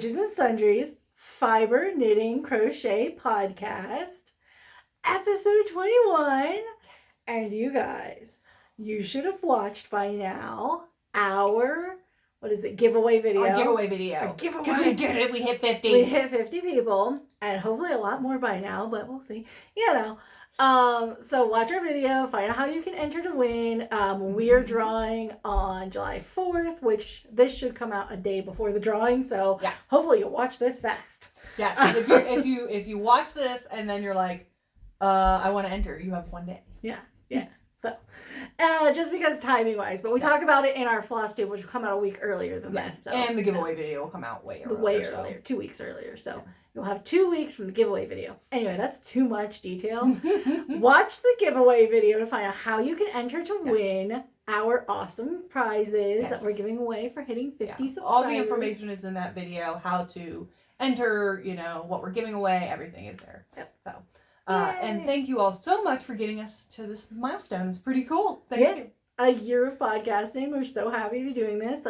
Witches and Sundries Fiber Knitting Crochet Podcast, episode 21. And you guys, you should have watched by now our, giveaway video. Our giveaway video. Because we did it, we hit 50. We hit 50 people, and hopefully a lot more by now, but we'll see. So watch our video, find out how you can enter to win. We are drawing on July 4th, which this should come out a day before the drawing, so hopefully you'll watch this fast. Yes, if you watch this and then you're like, I want to enter, you have 1 day. Yeah. So, just because timing-wise, but we talk about it in our floss tube, which will come out a week earlier than this. So, and the giveaway video will come out way earlier. 2 weeks earlier. So you'll have 2 weeks from the giveaway video. Anyway, that's too much detail. Watch the giveaway video to find out how you can enter to win our awesome prizes that we're giving away for hitting 50 subscribers. All the information is in that video. How to enter, what we're giving away, everything is there. Yep. So. And thank you all so much for getting us to this milestone. It's pretty cool. Thank you. A year of podcasting. We're so happy to be doing this.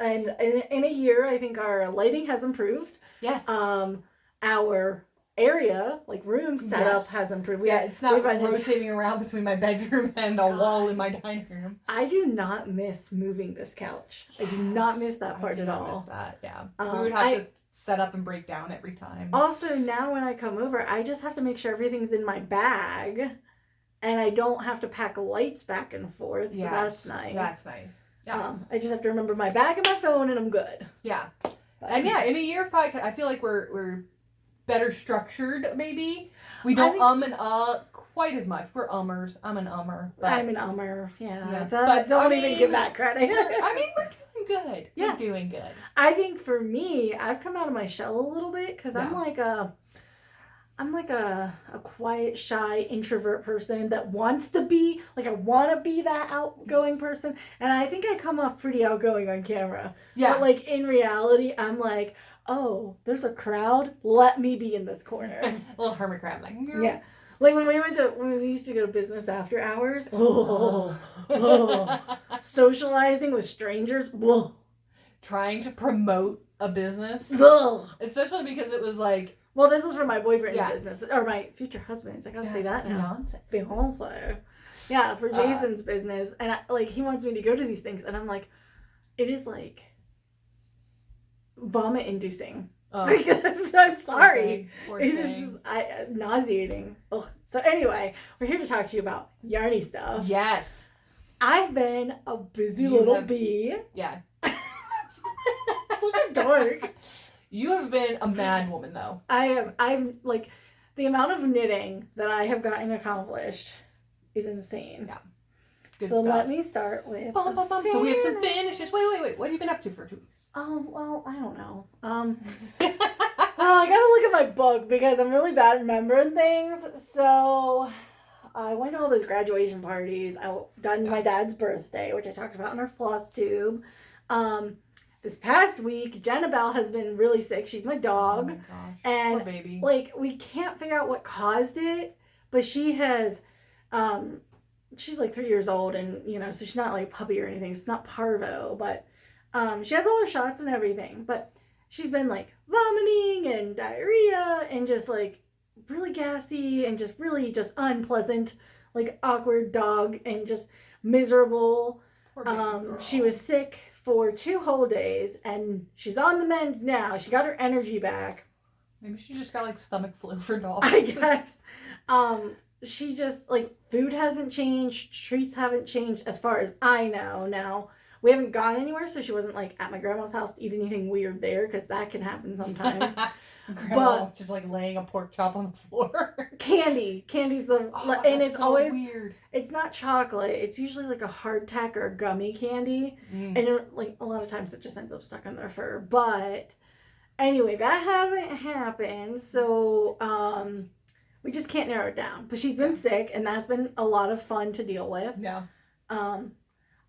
And in a year, I think our lighting has improved. Yes. Our area, room setup has improved. It's not rotating around between my bedroom and a wall in my dining room. I do not miss moving this couch. I do not miss that part at all. I do not miss that, yeah. We would have to set up and break down every time. Also, now when I come over, I just have to make sure everything's in my bag, and I don't have to pack lights back and forth. So that's nice. That's nice. Yeah. I just have to remember my bag and my phone, and I'm good. Yeah. And in a year of podcast, I feel like we're better structured. Maybe we don't and quite as much. We're ummers. I'm an ummer. I'm an ummer. Yeah. But don't even give that credit. We're good. Yeah. We're doing good. I think for me, I've come out of my shell a little bit because I'm like a quiet, shy, introvert person that wants to be, I want to be that outgoing person. And I think I come off pretty outgoing on camera. Yeah. But in reality, I'm like, oh, there's a crowd. Let me be in this corner. A little hermit crab, Yeah. When we used to go to business after hours, socializing with strangers, trying to promote a business, especially because it was well, this was for my boyfriend's business, or my future husband's. I gotta say that now. Fiance. Yeah, for Jason's business, and he wants me to go to these things, and I'm like, it is vomit inducing. Oh. I'm sorry. It's just nauseating. Ugh. So anyway, we're here to talk to you about yarny stuff. Yes. I've been a busy little bee. Yeah. Such a dork. You have been a mad woman, though. I'm the amount of knitting that I have gotten accomplished is insane. Yeah. Good stuff. Let me start with So we have some finishes. Wait. What have you been up to for 2 weeks? Oh, well, I don't know. I gotta look at my book because I'm really bad at remembering things. So I went to all those graduation parties. I done my dad's birthday, which I talked about in our floss tube. This past week, Jennabelle has been really sick. She's my dog. Oh my gosh. And poor baby. We can't figure out what caused it, but she has she's 3 years old, and so she's not a puppy or anything. It's not parvo, but she has all her shots and everything, but she's been vomiting and diarrhea and just really gassy and just really just unpleasant, awkward dog and just miserable. She was sick for 2 whole days, and she's on the mend now. She got her energy back. Maybe she just got stomach flu for dogs. I guess. She just food hasn't changed, treats haven't changed as far as I know. Now we haven't gone anywhere, so she wasn't at my grandma's house to eat anything weird there, because that can happen sometimes. Grandma just laying a pork chop on the floor. Candy's and it's so always weird. It's not chocolate. It's usually a hardtack or a gummy candy, and a lot of times it just ends up stuck in their fur. But anyway, that hasn't happened, so we just can't narrow it down. But she's been sick, and that's been a lot of fun to deal with. Yeah.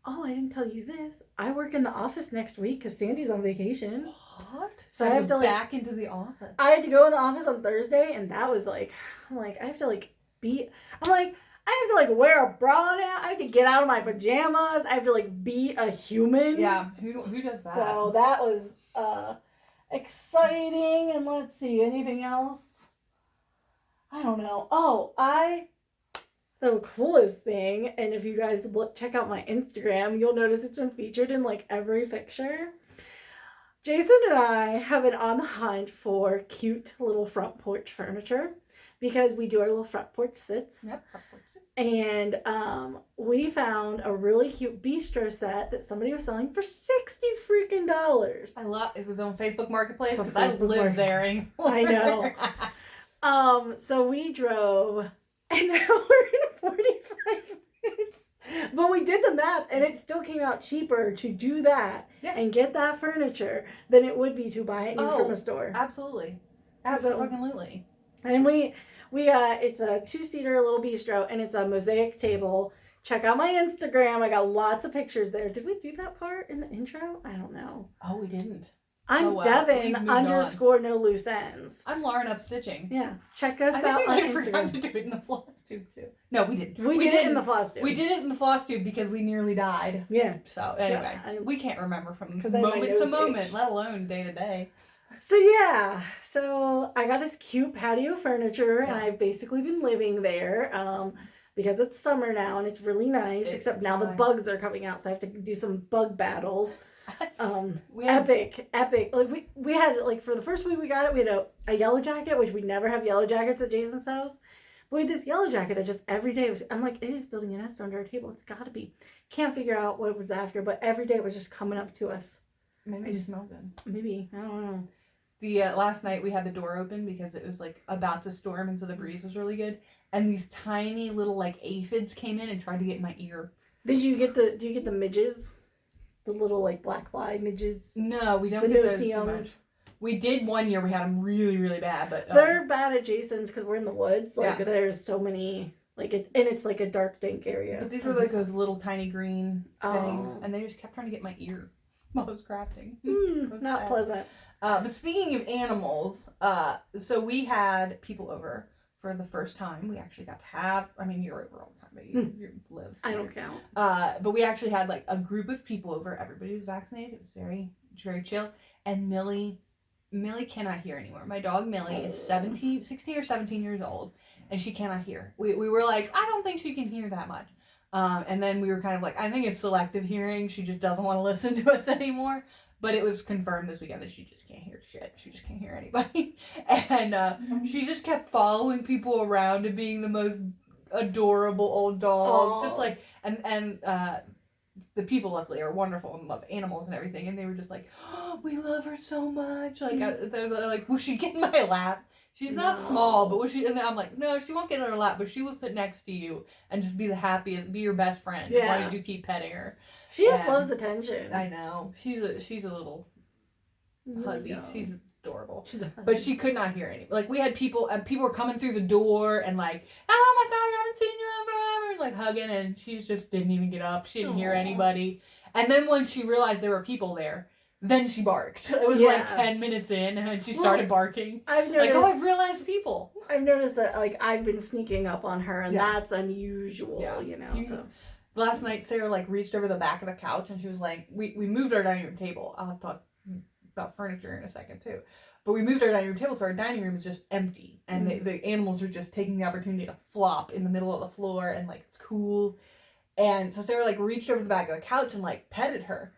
Oh, I didn't tell you this. I work in the office next week because Sandy's on vacation. What? So I have to back into the office. I had to go in the office on Thursday, and that was I have to wear a bra now. I have to get out of my pajamas. I have to be a human. Yeah. Who does that? So that was exciting. And let's see, anything else? I don't know. Oh, the coolest thing, and if you guys check out my Instagram, you'll notice it's been featured in like every picture. Jason and I have been on the hunt for cute little front porch furniture because we do our little front porch sits. Yep, front porch. And we found a really cute bistro set that somebody was selling for $60 freaking dollars. It was on Facebook Marketplace because I Facebook live there anymore. I know. So we drove an hour and 45 minutes. But we did the math and it still came out cheaper to do that and get that furniture than it would be to buy it new from a store. Absolutely. Absolutely. And we it's a 2-seater little bistro and it's a mosaic table. Check out my Instagram. I got lots of pictures there. Did we do that part in the intro? I don't know. Oh, we didn't. I'm Devynn _ no loose ends. I'm Lauren up stitching. Yeah. Check us out on Instagram. I think we forgot to do it in the floss tube too. No, we didn't. We did it in the floss tube. We did it in the floss tube because we nearly died. Yeah. So anyway, we can't remember from moment to moment, let alone day to day. So so I got this cute patio furniture and I've basically been living there because it's summer now and it's really nice. Except now the bugs are coming out, so I have to do some bug battles. Epic. Like we had like for the first week we got it, we had a yellow jacket, which we never have yellow jackets at Jason's house. But we had this yellow jacket that just every day I'm like, it is building a nest under our table. It's got to be. Can't figure out what it was after, but every day it was just coming up to us. Maybe it smelled good. Maybe, I don't know. The last night we had the door open because it was like about to storm and so the breeze was really good. And these tiny little like aphids came in and tried to get in my ear. Do you get the midges? The little like black fly midges? No, we don't get those too much. We did one year. We had them really, really bad, but they're bad at Jason's because we're in the woods. Like there's so many it's like a dark dank area. But these were like those little tiny green things, and they just kept trying to get my ear while I was crafting. Not pleasant. But speaking of animals, so we had people over for the first time. We actually got to have. I mean, you're over all the time, but you live. I don't count. But we actually had like a group of people over. Everybody was vaccinated. It was very, very chill. And Millie cannot hear anymore. My dog Millie is 16 or 17 years old, and she cannot hear. We were like, I don't think she can hear that much. And then we were kind of like, I think it's selective hearing. She just doesn't want to listen to us anymore. But it was confirmed this weekend that she just can't hear shit. She just can't hear anybody. And she just kept following people around and being the most adorable old dog. Aww. Just like, and the people luckily are wonderful and love animals and everything. And they were just like, oh, we love her so much. Like, they're like, will she get in my lap? She's not small, but and I'm like, no, she won't get in her lap, but she will sit next to you and just be the happiest, be your best friend as long as you keep petting her. She just loves attention. I know. She's a little huzzy. She's adorable. But she could not hear any. Like we had people were coming through the door and like, oh my god, I haven't seen you in forever, and like hugging, and she just didn't even get up. She didn't hear anybody. And then when she realized there were people there, then she barked. It was like 10 minutes in, and then she started barking. I've noticed, like, I've realized people. I've noticed that like I've been sneaking up on her, and that's unusual, you know. So last night, Sarah like reached over the back of the couch, and she was like, we moved our dining room table. I'll have to talk about furniture in a second too. But we moved our dining room table, so our dining room is just empty, and the animals are just taking the opportunity to flop in the middle of the floor, and like it's cool. And so Sarah like reached over the back of the couch and like petted her.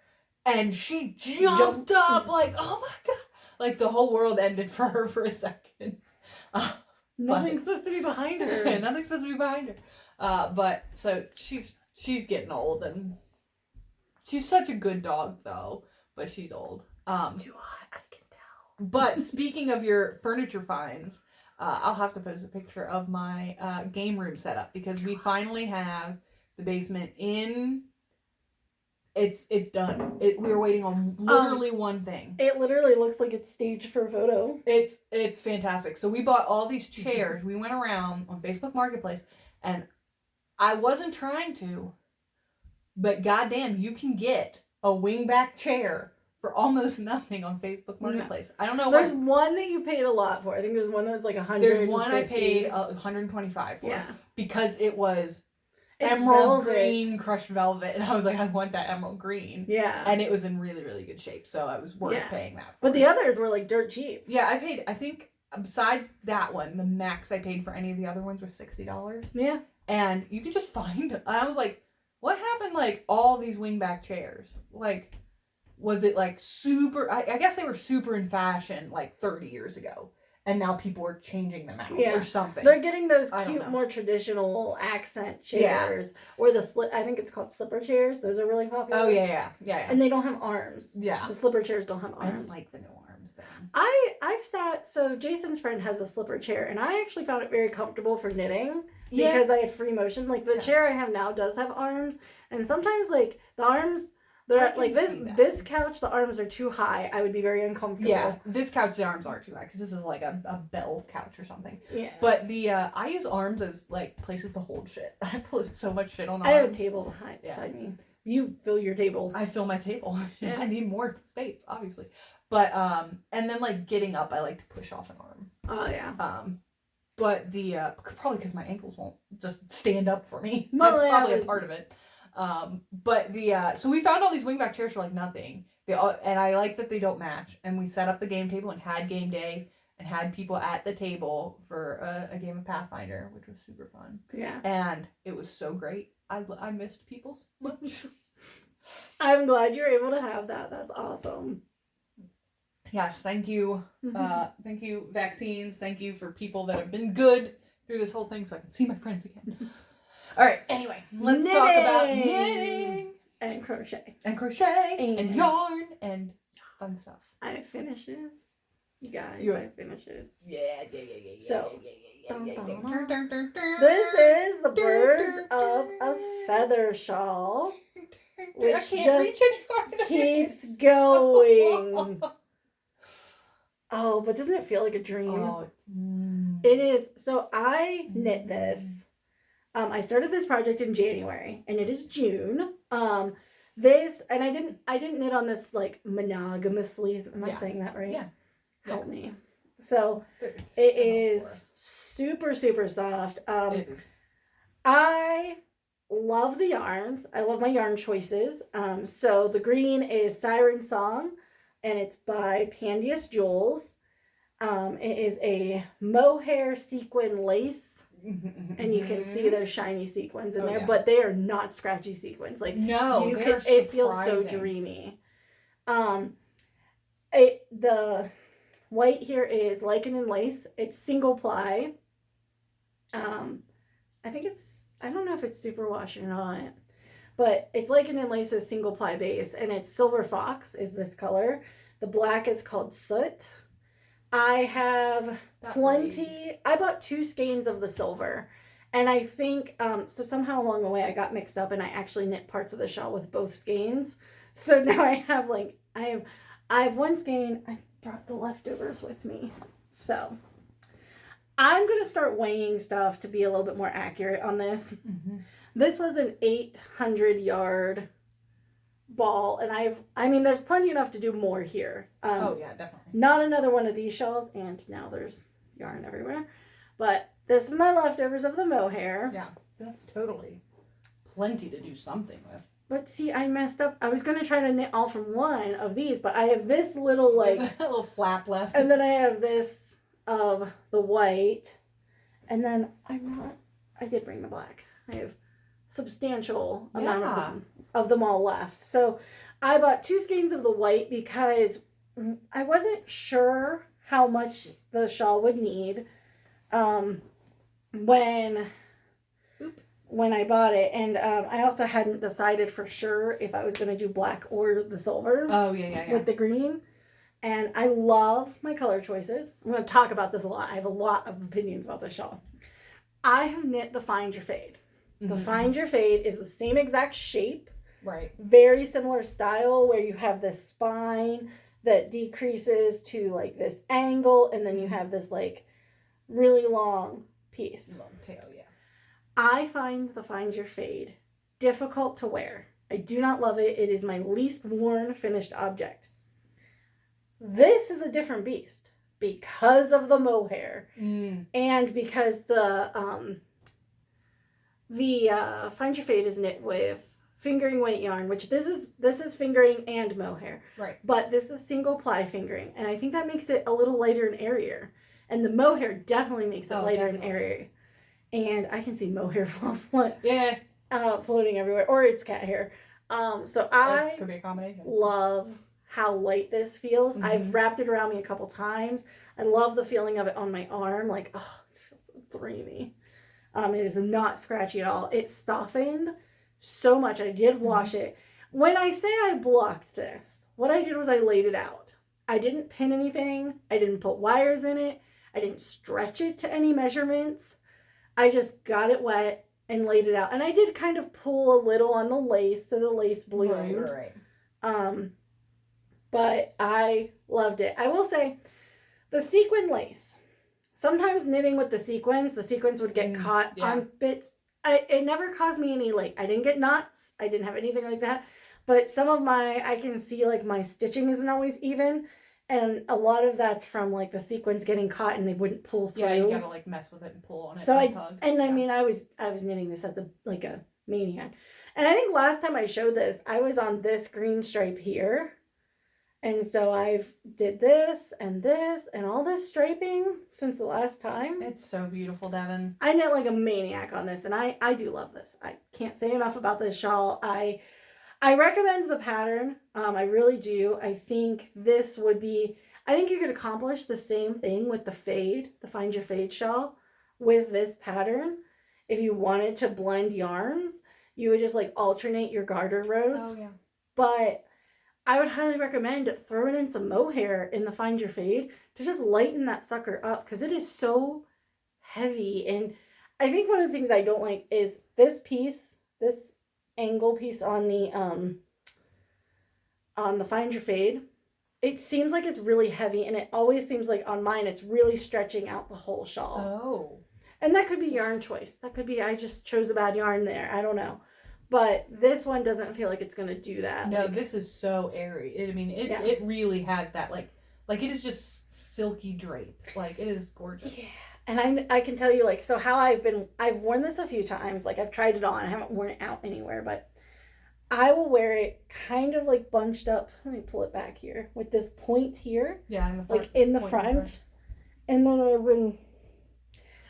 And she jumped up like, oh my god. Like the whole world ended for her for a second. Nothing's supposed to be behind her. Nothing's supposed to be behind her. But so she's getting old, and she's such a good dog though, but she's old. It's too hot, I can tell. But speaking of your furniture finds, I'll have to post a picture of my game room setup because we finally have the basement in. It's done. We were waiting on literally one thing. It literally looks like it's staged for a photo. It's fantastic. So we bought all these chairs. We went around on Facebook Marketplace, and I wasn't trying to, but goddamn, you can get a wingback chair for almost nothing on Facebook Marketplace. I don't know. There's one that you paid a lot for. I think there's one that was like $100. There's one I paid $125 for. Yeah. Because it was. It's emerald velvet. green crushed velvet, and I was like, I want that emerald green. Yeah. And it was in really, really good shape, so it was worth paying that for. But the others were like dirt cheap. Yeah, I think besides that one, the max I paid for any of the other ones was $60. Yeah. And you can just find, I was like, what happened, like, all these wingback chairs? Like, was it, like, super, I guess they were super in fashion, like, 30 years ago. And now people are changing them out or something. They're getting those cute, more traditional accent chairs. Or I think it's called slipper chairs. Those are really popular. Oh, yeah. And they don't have arms. Yeah. The slipper chairs don't have arms. I don't like the no arms thing. I've sat, so Jason's friend has a slipper chair, and I actually found it very comfortable for knitting because I have free motion. Like, the chair I have now does have arms, and sometimes, like, the arms... They're like this couch, the arms are too high. I would be very uncomfortable. Yeah, this couch, the arms aren't too high because this is like a bell couch or something. Yeah. But I use arms as like places to hold shit. I put so much shit on arms. I have a table beside me. You fill your table. I fill my table. Yeah. I need more space, obviously. But and then like getting up, I like to push off an arm. Oh yeah. But probably because my ankles won't just stand up for me. Well, that's probably a part of it. But so we found all these wingback chairs for like nothing. And I like that they don't match. And we set up the game table and had game day and had people at the table for a game of Pathfinder, which was super fun. Yeah. And it was so great. I missed people so much. I'm glad you're able to have that. That's awesome. Yes, thank you. Thank you, vaccines. Thank you for people that have been good through this whole thing so I can see my friends again. All right, anyway, let's talk about knitting. And crochet. And crochet. And yarn. And fun stuff. I finished this. You guys, I finished this. Yeah. So, this is the Birds of a Feather shawl, which just keeps going. Oh, but doesn't it feel like a dream? Oh. It is. So I knit this. I started this project in January, and it is June. And I didn't knit on this like monogamously. Am I saying that right? Yeah. Help me. So it is super, super soft. It is. I love the yarns. I love my yarn choices. So the green is Siren Song, and it's by Pandia Jewels. It is a mohair sequin lace. And you can see those shiny sequins in there, but they are not scratchy sequins. Like it feels so dreamy. The white here is Lichen and Lace. It's single ply. I don't know if it's superwash or not, but it's Lichen and Lace's single ply base, and it's Silver Fox is this color. The black is called Soot. I have plenty. I bought 2 skeins of the silver, and I think so somehow along the way I got mixed up and I actually knit parts of the shawl with both skeins. So now I have I have 1 skein. I brought the leftovers with me. So I'm going to start weighing stuff to be a little bit more accurate on this. Mm-hmm. This was an 800 yard ball, and there's plenty enough to do more here. Oh yeah, definitely. Not another one of these shawls, and now there's yarn everywhere. But this is my leftovers of the mohair. Yeah, that's totally plenty to do something with. But see, I messed up. I was going to try to knit all from one of these, but I have this little little flap left. And then I have this of the white. And then I did bring the black. I have substantial amount of them all left. So I bought 2 skeins of the white because I wasn't sure how much the shawl would need when I bought it. And I also hadn't decided for sure if I was going to do black or the silver. Oh, yeah. With the green. And I love my color choices. I'm going to talk about this a lot. I have a lot of opinions about this shawl. I have knit the Find Your Fade. The Find Your Fade is the same exact shape. Right. Very similar style where you have this spine that decreases to like this angle, and then you have this like really long piece. Long tail, yeah. I find the Find Your Fade difficult to wear. I do not love it. It is my least worn finished object. This is a different beast because of the mohair and because The Find Your Fade is knit with fingering weight yarn, which this is fingering and mohair. Right. But this is single ply fingering, and I think that makes it a little lighter and airier. And the mohair definitely makes it lighter and airier. And I can see mohair floating everywhere, or it's cat hair. So I could be a combination. Love how light this feels. Mm-hmm. I've wrapped it around me a couple times. I love the feeling of it on my arm. Like, oh, it feels so dreamy. It is not scratchy at all. It softened so much. I did wash it. When I say I blocked this, what I did was I laid it out. I didn't pin anything. I didn't put wires in it. I didn't stretch it to any measurements. I just got it wet and laid it out. And I did kind of pull a little on the lace, so the lace bloomed. Right. But I loved it. I will say, the sequin lace. Sometimes knitting with the sequins would get caught on bits. It never caused me any, like, I didn't get knots. I didn't have anything like that. But some of I can see, like, my stitching isn't always even. And a lot of that's from, like, the sequins getting caught and they wouldn't pull through. Yeah, you gotta, like, mess with it and pull on it. So I mean, I was knitting this as a maniac. And I think last time I showed this, I was on this green stripe here. And so I've did this and all this striping since the last time. It's so beautiful, Devynn. I knit like a maniac on this, and I do love this. I can't say enough about this shawl. I recommend the pattern. I really do. I think this would be, I think you could accomplish the same thing with the fade, the Find Your Fade shawl with this pattern. If you wanted to blend yarns, you would just like alternate your garter rows. Oh, yeah. But I would highly recommend throwing in some mohair in the Find Your Fade to just lighten that sucker up because it is so heavy. And I think one of the things I don't like is this piece, this angle piece on the Find Your Fade. It seems like it's really heavy, and it always seems like on mine it's really stretching out the whole shawl. Oh. And that could be yarn choice. That could be I just chose a bad yarn there. I don't know. But this one doesn't feel like it's going to do that. No, this is so airy. It really has that, like it is just silky drape. Like, it is gorgeous. Yeah. And I can tell you, like, so how I've worn this a few times. Like, I've tried it on. I haven't worn it out anywhere. But I will wear it kind of, like, bunched up. Let me pull it back here. With this point here. Yeah, in the front. Like, in the front. And then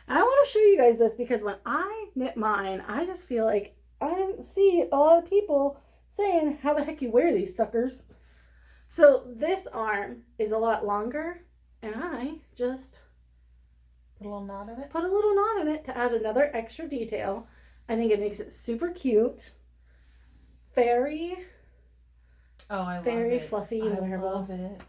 I want to show you guys this because when I knit mine, I just feel like I see a lot of people saying, how the heck you wear these suckers? So this arm is a lot longer, and I just put a little knot in it. Put a little knot in it to add another extra detail. I think it makes it super cute. Very fluffy and wearable. I love it.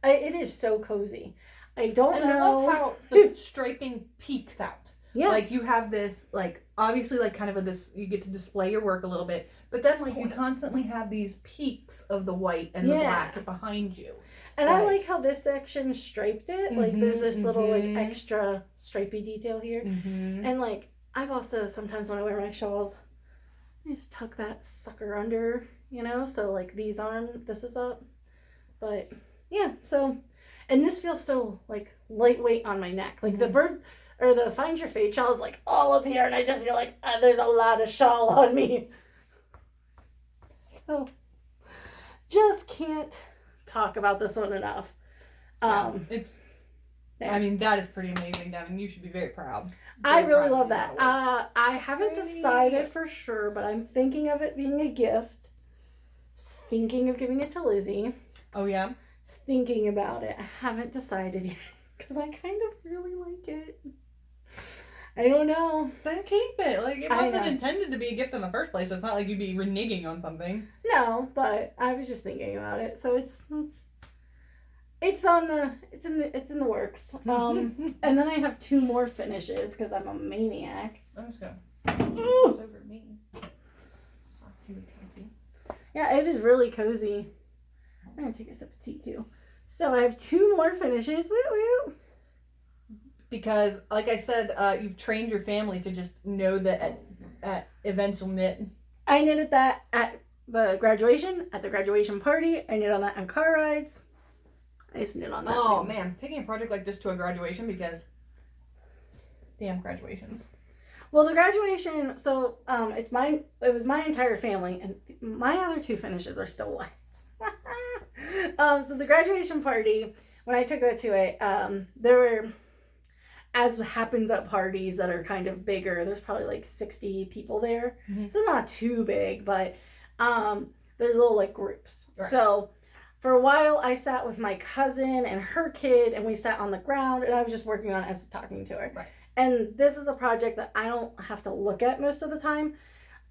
It is so cozy. I don't know. I love how the striping peeks out. Yeah. Like, you have this, like, obviously, like, kind of you get to display your work a little bit, but then, like, you constantly have these peaks of the white and the black behind you. And I like how this section striped it. Like, there's this little, like, extra stripy detail here. Mm-hmm. And, like, I've also, sometimes when I wear my shawls, I just tuck that sucker under, you know? So, like, this is up. But, yeah, so, and this feels so, like, lightweight on my neck. Like, the Find Your Fade shawl is like all up here, and I just feel like there's a lot of shawl on me. So, just can't talk about this one enough. I mean, that is pretty amazing, Devynn. You should be very proud. I really love that. I haven't decided for sure, but I'm thinking of it being a gift. Just thinking of giving it to Lizzie. Oh, yeah? Just thinking about it. I haven't decided yet, because I kind of really like it. I don't know. Then keep it. Like, it wasn't intended to be a gift in the first place, so it's not like you'd be reneging on something. No, but I was just thinking about it. So it's in the works. And then I have 2 more finishes because I'm a maniac. I'm just gonna this over me. Yeah, it is really cozy. I'm gonna take a sip of tea too. So I have 2 more finishes. Woo woo. Because, like I said, you've trained your family to just know that at events you'll knit. I knitted that at the graduation party. I knit on that on car rides. I just knit on that. Oh, man. Taking a project like this to a graduation because damn graduations. Well, the graduation, so it was my entire family, and my other two finishes are still white. So the graduation party, when I took her to it, there were, as happens at parties that are kind of bigger, there's probably like 60 people there. Mm-hmm. So it's not too big, but there's little like groups. Right. So for a while, I sat with my cousin and her kid, and we sat on the ground, and I was just working on it as talking to her. Right. And this is a project that I don't have to look at most of the time.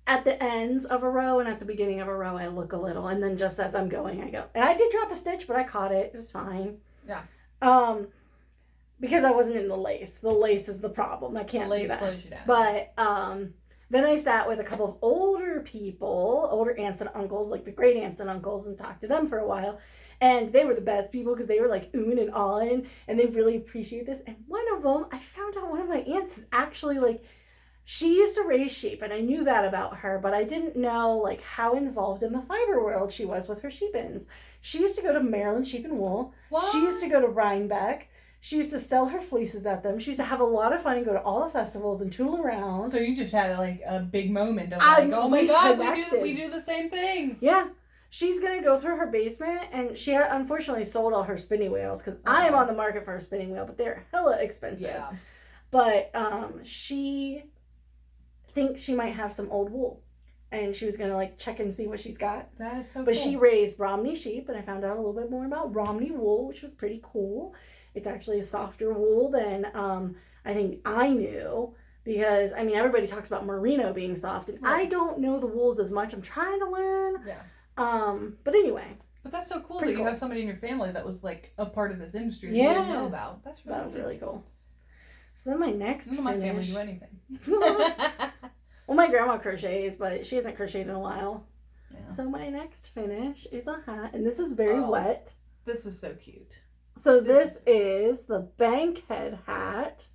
At the ends of a row and at the beginning of a row, I look a little, and then just as I'm going, I go. And I did drop a stitch, but I caught it. It was fine. Yeah. Because I wasn't in the lace. The lace is the problem. I can't do that. The lace slows you down. But then I sat with a couple of older people, older aunts and uncles, like the great aunts and uncles, and talked to them for a while. And they were the best people because they were like oohing and awing, and they really appreciate this. And one of them, I found out one of my aunts is actually like, she used to raise sheep, and I knew that about her, but I didn't know like how involved in the fiber world she was with her sheepins. She used to go to Maryland Sheep and Wool. What? She used to go to Rhinebeck. She used to sell her fleeces at them. She used to have a lot of fun and go to all the festivals and tool around. So you just had like a big moment of like, oh my god, we do the same things. Yeah. She's going to go through her basement, and she unfortunately sold all her spinning wheels because I am on the market for a spinning wheel, but they're hella expensive. Yeah. But she thinks she might have some old wool, and she was going to like check and see what she's got. That is so cool. But she raised Romney sheep, and I found out a little bit more about Romney wool, which was pretty cool. It's actually a softer wool than I think I knew, because I mean everybody talks about merino being soft, and I don't know the wools as much. I'm trying to learn. Yeah. But anyway. But that's so cool Pretty that cool. you have somebody in your family that was like a part of this industry that Yeah. you didn't know about. That was really cool. So then my next None of my family do anything. Well, my grandma crochets, but she hasn't crocheted in a while. Yeah. So my next finish is a hat, and this is very wet. This is so cute. So this is the Bankhead hat,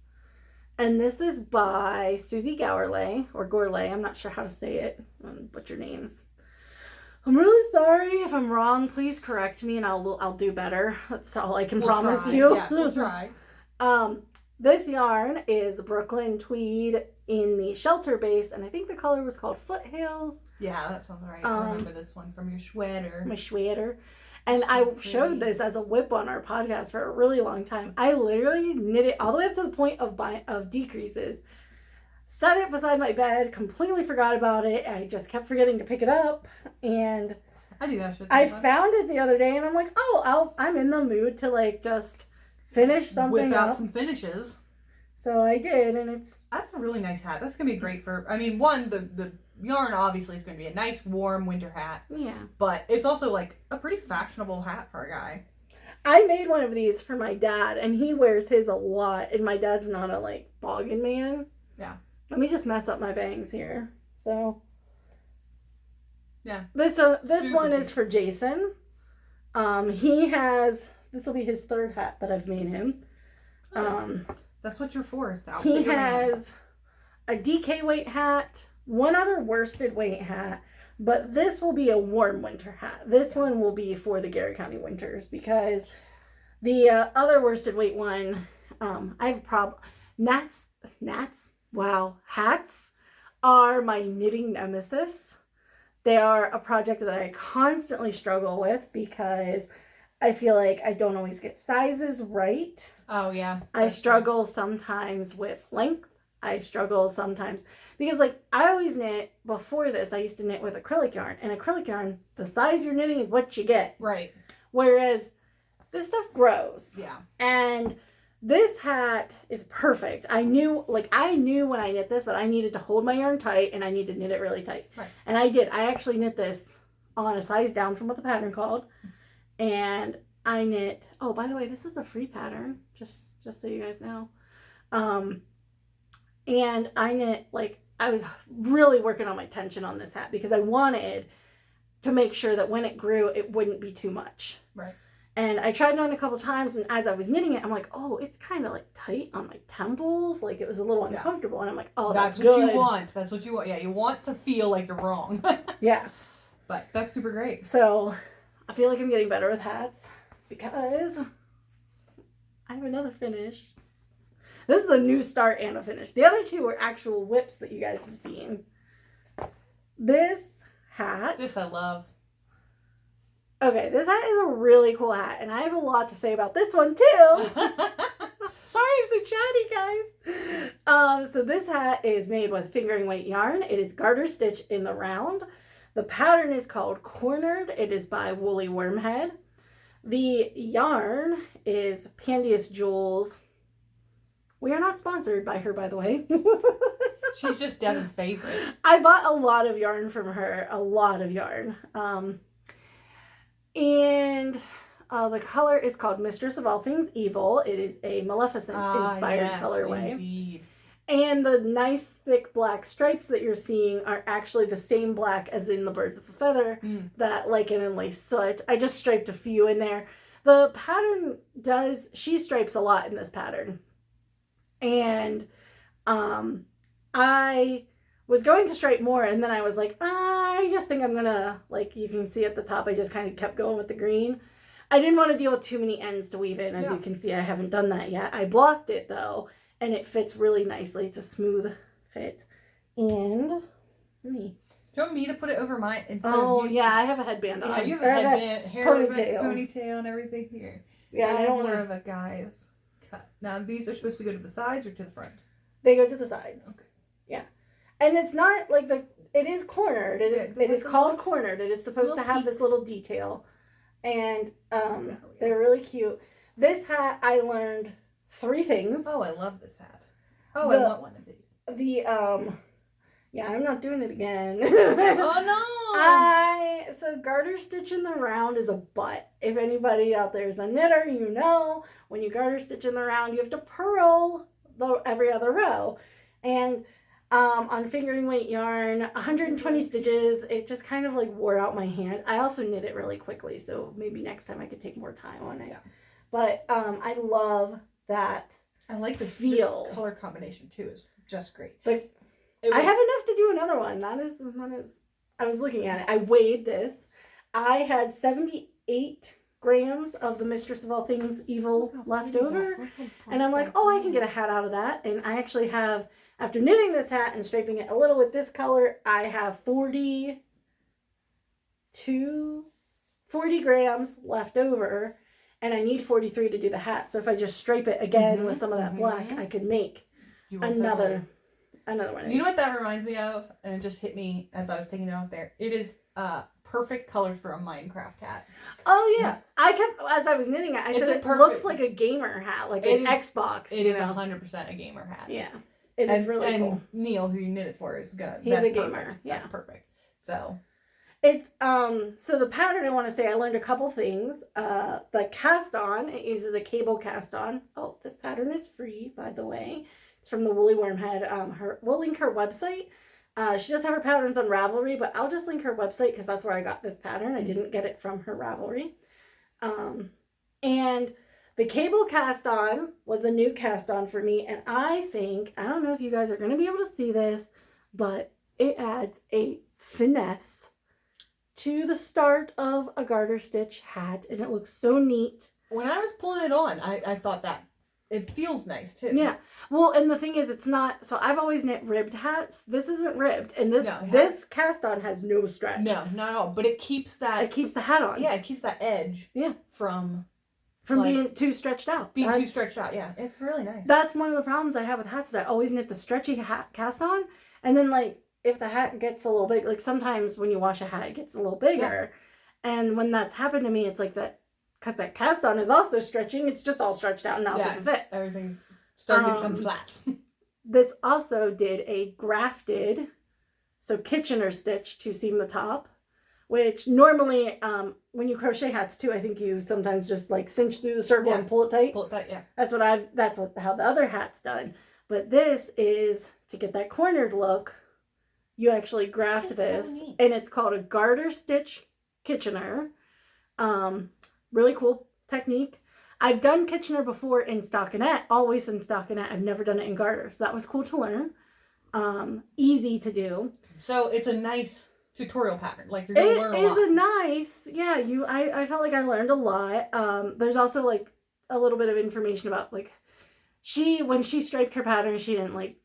and this is by Susie Gourlay, or Gourlay, I'm not sure how to say it, butcher names. I'm really sorry if I'm wrong. Please correct me, and I'll do better. That's all I can promise you. Yeah, we'll try. This yarn is Brooklyn Tweed in the shelter base, and I think the color was called Foothills. Yeah, that sounds right. I remember this one from your sweater. My sweater. And I showed this as a whip on our podcast for a really long time. I literally knit it all the way up to the point of decreases. Set it beside my bed, completely forgot about it. I just kept forgetting to pick it up. And I do that shit. I found it the other day, and I'm like, I'm in the mood to like just finish something Whip out up. some finishes. So I did, and that's a really nice hat. That's gonna be great for. I mean, one, the yarn obviously is gonna be a nice warm winter hat. Yeah. But it's also like a pretty fashionable hat for a guy. I made one of these for my dad, and he wears his a lot. And my dad's not a like boggin man. Yeah. Let me just mess up my bangs here. So. Yeah. This one is for Jason. He has. This will be his third hat that I've made him. That's what you're for, is to He has a DK weight hat, one other worsted weight hat, but this will be a warm winter hat. This one will be for the Garrett County winters, because the other worsted weight one, I have a problem. Hats are my knitting nemesis. They are a project that I constantly struggle with because I feel like I don't always get sizes right. Oh, yeah. I struggle sometimes with length. I struggle sometimes because like I always knit before this. I used to knit with acrylic yarn, and acrylic yarn, the size you're knitting is what you get. Right. Whereas this stuff grows. Yeah. And this hat is perfect. I knew when I knit this that I needed to hold my yarn tight and I need to knit it really tight. Right. And I did. I actually knit this on a size down from what the pattern called. And I knit, oh, by the way, this is a free pattern, just so you guys know. And I knit, like, I was really working on my tension on this hat because I wanted to make sure that when it grew, it wouldn't be too much. Right. And I tried it on a couple times, and as I was knitting it, I'm like, oh, it's kind of like tight on my temples. Like, it was a little uncomfortable. And I'm like, oh, that's what good. you want. That's what you want. Yeah, you want to feel like you're wrong. Yeah. But that's super great. So I feel like I'm getting better with hats because I have another finish. This is a new start and a finish. The other two are actual whips that you guys have seen. This hat. This I love. Okay, this hat is a really cool hat, and I have a lot to say about this one too. Sorry, I'm so chatty, guys. So this hat is made with fingering weight yarn. It is garter stitch in the round. The pattern is called Cornered. It is by Woolly Wormhead. The yarn is Pandia's Jewels. We are not sponsored by her, by the way. She's just Devynn's favorite. I bought a lot of yarn from her. A lot of yarn. And the color is called Mistress of All Things Evil. It is a Maleficent-inspired colorway. Indeed. And the nice thick black stripes that you're seeing are actually the same black as in the Birds of a Feather that Lichen and Lace Soot. I just striped a few in there. The pattern she stripes a lot in this pattern. And I was going to stripe more, and then I was like, I just think I'm gonna, like you can see at the top, I just kind of kept going with the green. I didn't want to deal with too many ends to weave in. As you can see, I haven't done that yet. I blocked it though, and it fits really nicely. It's a smooth fit. And do you want me to put it over mine? Yeah, I have a headband on. Yeah, you have a headband, hair ponytail and everything here. Yeah, I don't want a guy's cut. Now these are supposed to go to the sides or to the front? They go to the sides. Okay. Yeah. And it's not like it is cornered. It is called cornered. It is supposed to have this little detail. And they're really cute. This hat, I learned 3 things. Oh, I love this hat. Oh, I want one of these. I'm not doing it again. Oh no! So garter stitch in the round is a butt. If anybody out there is a knitter, you know when you garter stitch in the round, you have to purl every other row. And on fingering weight yarn, 120 stitches, it just kind of like wore out my hand. I also knit it really quickly, so maybe next time I could take more time on it. Yeah. But I love that. I like this feel. This color combination too. Is just great. But I have enough to do another one. That is. I was looking at it. I weighed this. I had 78 grams of the Mistress of All Things Evil left over, and I'm like, I can get a hat out of that. And I actually have, after knitting this hat and striping it a little with this color, I have 40 grams left over, and I need 43 to do the hat. So if I just stripe it again with some of that black, I could make another one. You know what that reminds me of? And it just hit me as I was taking it off there. It is perfect color for a Minecraft hat. Oh yeah. I kept, as I was knitting it, I said it looks like a gamer hat, like an Xbox. It is 100% a gamer hat. Yeah. It is really cool. And Neil, who you knit it for, is good. He's a gamer. Perfect. Yeah. That's perfect. So it's so the pattern, I want to say, I learned a couple things. The cast on, it uses a cable cast on. Oh, this pattern is free, by the way. It's from the Woolly Wormhead. We'll link her website. She does have her patterns on Ravelry, but I'll just link her website because that's where I got this pattern. I didn't get it from her Ravelry. And the cable cast on was a new cast on for me, and I don't know if you guys are going to be able to see this, but it adds a finesse to the start of a garter stitch hat, and it looks so neat. When I was pulling it on, I thought that it feels nice too. Yeah. Well, and the thing is, it's not, so I've always knit ribbed hats. This isn't ribbed, and this cast on has no stretch. No, not at all. But it keeps that. It keeps the hat on. Yeah, it keeps that edge. Yeah. From being too stretched out. Too stretched out, yeah. It's really nice. That's one of the problems I have with hats, is I always knit the stretchy hat cast on, and then like, if the hat gets a little big, like sometimes when you wash a hat, it gets a little bigger. Yeah. And when that's happened to me, it's like that, because that cast on is also stretching, it's just all stretched out and now it doesn't fit. Everything's starting to become flat. This also did a grafted, so Kitchener stitch to seam the top, which normally, when you crochet hats too, I think you sometimes just like cinch through the circle and pull it tight. Pull it tight, yeah. That's how the other hat's done. But this is, to get that cornered look, you actually graft this, so and it's called a garter stitch Kitchener. Really cool technique. I've done Kitchener before in stockinette, always in stockinette. I've never done it in garter, so that was cool to learn. Easy to do. So it's a nice tutorial pattern. Like you're gonna learn a lot. It is a nice, yeah. I felt like I learned a lot. There's also like a little bit of information about like when she striped her pattern, she didn't like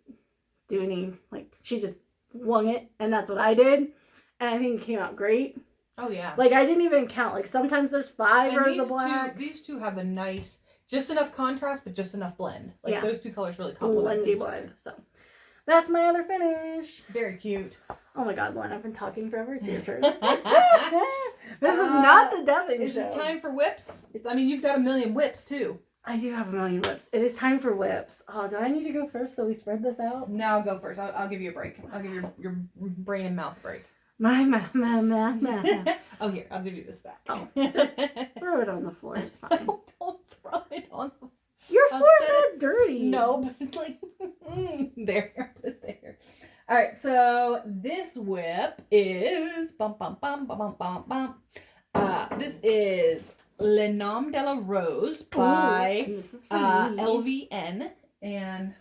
do any, like, she just wung it, and that's what I did, and I think it came out great. Oh yeah. Like, I didn't even count. Like, sometimes there's 5 rows of black. These two have a nice, just enough contrast, but just enough blend. Like, those two colors really complement blendy blend. So, that's my other finish. Very cute. Oh my God, Lauren, I've been talking forever. It's your turn. This is not the Devynn show. Is it time for whips? I mean, you've got a million whips, too. I do have a million whips. It is time for whips. Oh, do I need to go first so we spread this out? No, I'll go first. I'll give you a break. I'll give your brain and mouth break. My. Oh, here. I'll give you this back. Oh, just throw it on the floor. It's fine. No, don't throw it on the floor. Your floor's not dirty. No, but it's like, there. Put it there. All right, so this whip is, this is Le Nom de la Rose by LVN. And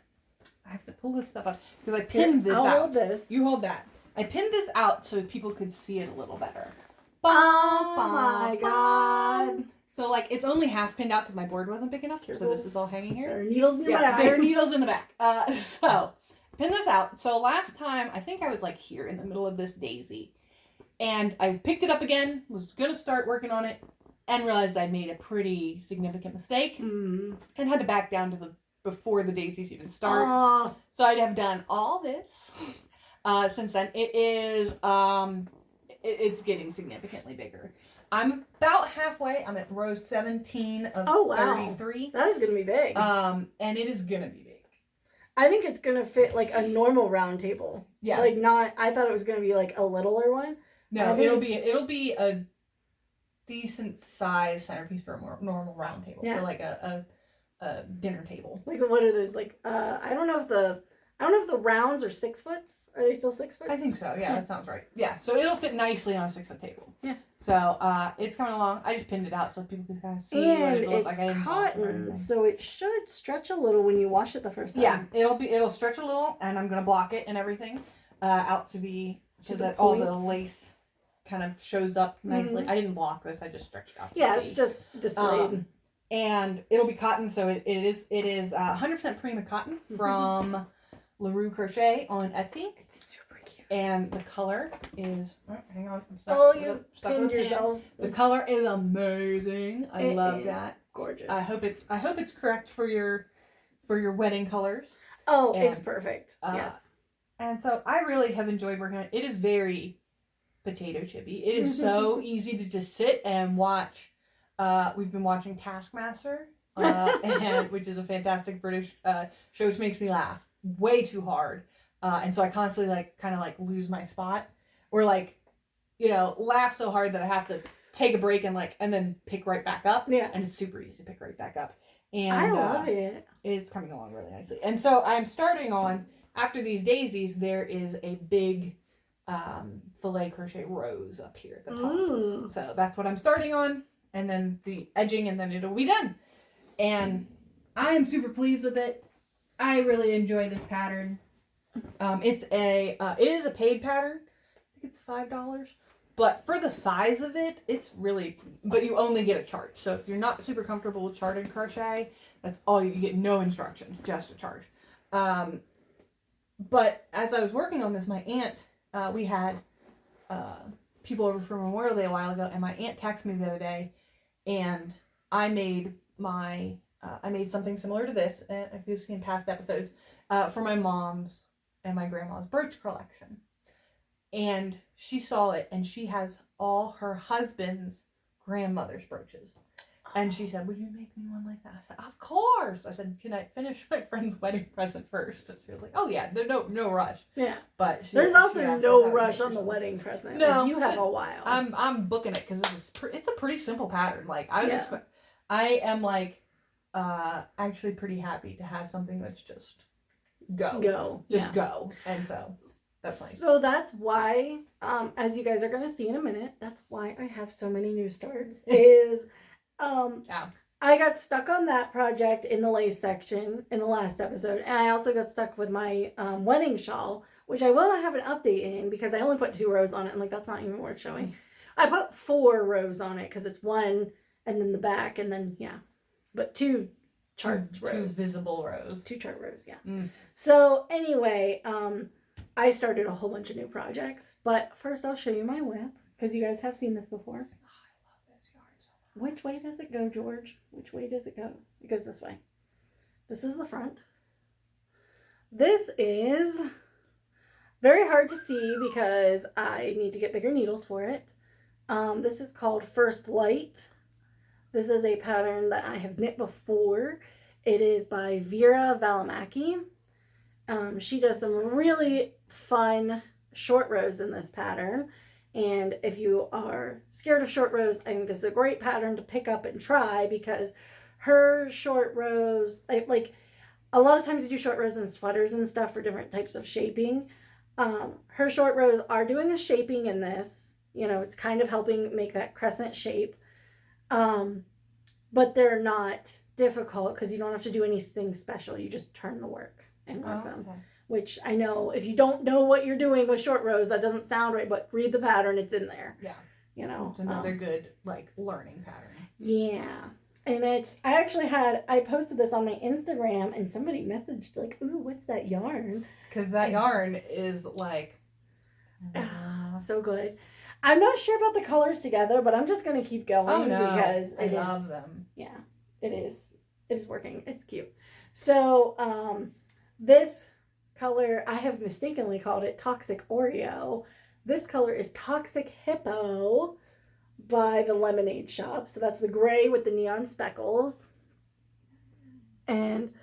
I have to pull this stuff up because I pinned this out. I'll hold this. You hold that. I pinned this out so people could see it a little better. Oh my God. So, like, it's only half pinned out because my board wasn't big enough. So this is all hanging here. There are needles in the back. There are needles in the back. So, pin this out. So, last time, I think I was, like, here in the middle of this daisy. And I picked it up again, was going to start working on it, and realized I'd made a pretty significant mistake. And had to back down to before the daisies even start. So, I'd have done all this. Since then, it is, it's getting significantly bigger. I'm about halfway. I'm at row 17 of 33. That is going to be big. And it is going to be big. I think it's going to fit like a normal round table. Yeah. Like not, I thought it was going to be like a littler one. No, it'll be a decent size centerpiece for a normal round table. For like a dinner table. Like what are those? Like, I don't know if the rounds are 6 foot. Are they still 6 foot? I think so. Yeah, that sounds right. Yeah, so it'll fit nicely on a 6 foot table. Yeah. So it's coming along. I just pinned it out so people can kind of see and what it looks like. It's cotton, so it should stretch a little when you wash it the first time. Yeah, it'll stretch a little, and I'm gonna block it and everything out to be so that all the lace kind of shows up nicely. I didn't block this. I just stretched it out. It's just displayed. And it'll be cotton, so it is 100% Prima cotton from LaRue Crochet on Etsy. It's super cute. And the color is... Oh, hang on. I'm stuck. Oh, you pinned yourself. The color is amazing. I love that. Gorgeous. I hope it's correct for your wedding colors. Oh, it's perfect. Yes. And so I really have enjoyed working on it. It is very potato chippy. It is so easy to just sit and watch. We've been watching Taskmaster, which is a fantastic British show which makes me laugh way too hard. And so I constantly kind of lose my spot or laugh so hard that I have to take a break and then pick right back up. Yeah. And it's super easy to pick right back up. And I love it. It's coming along really nicely. And so I'm starting on, after these daisies, there is a big filet crochet rose up here at the top. Ooh. So that's what I'm starting on. And then the edging, and then it'll be done. And I am super pleased with it. I really enjoy this pattern. It is a paid pattern. I think it's $5. But for the size of it, it's really, but you only get a chart. So if you're not super comfortable with charted crochet, that's all you get, no instructions, just a chart. But as I was working on this, my aunt, we had people over for Memorial Day a while ago, and my aunt texted me the other day, and I made something similar to this, and if you've seen past episodes, for my mom's and my grandma's brooch collection. And she saw it, and she has all her husband's grandmother's brooches. And she said, "Would you make me one like that?" I said, "Of course." I said, "Can I finish my friend's wedding present first?" And she was like, "Oh yeah, no rush." Yeah. But there's also no rush on the wedding present. No, you have a while. I'm booking it because it's a pretty simple pattern. I am actually pretty happy to have something that's just go. And so that's nice. So that's why, as you guys are going to see in a minute, that's why I have so many new starts. I got stuck on that project in the lace section in the last episode, and I also got stuck with my wedding shawl, which I will have an update in because I only put 2 rows on it. I'm like, that's not even worth showing. I put 4 rows on it because it's 1 and then the back and then but 2 chart rows. Two visible rows. 2 chart rows, yeah. Mm. So anyway, I started a whole bunch of new projects, but first I'll show you my whip because you guys have seen this before. Oh, I love this yarn so much. Which way does it go, George? Which way does it go? It goes this way. This is the front. This is very hard to see because I need to get bigger needles for it. This is called First Light. This is a pattern that I have knit before. It is by Vera Valimaki. She does some really fun short rows in this pattern. And if you are scared of short rows, I think this is a great pattern to pick up and try because her short rows, like a lot of times you do short rows in sweaters and stuff for different types of shaping. Her short rows are doing a shaping in this. You know, it's kind of helping make that crescent shape. But they're not difficult because you don't have to do anything special. You just turn the work and work them. Okay. Which I know if you don't know what you're doing with short rows, that doesn't sound right, but read the pattern, it's in there. Yeah. You know. It's another good, like, learning pattern. Yeah. And I posted this on my Instagram and somebody messaged like, ooh, what's that yarn? Because that yarn is like... so good. I'm not sure about the colors together, but I'm just going to keep going because I love them. Yeah, it is. It is working. It's cute. So this color, I have mistakenly called it Toxic Oreo. This color is Toxic Hippo by the Lemonade Shop. So that's the gray with the neon speckles. And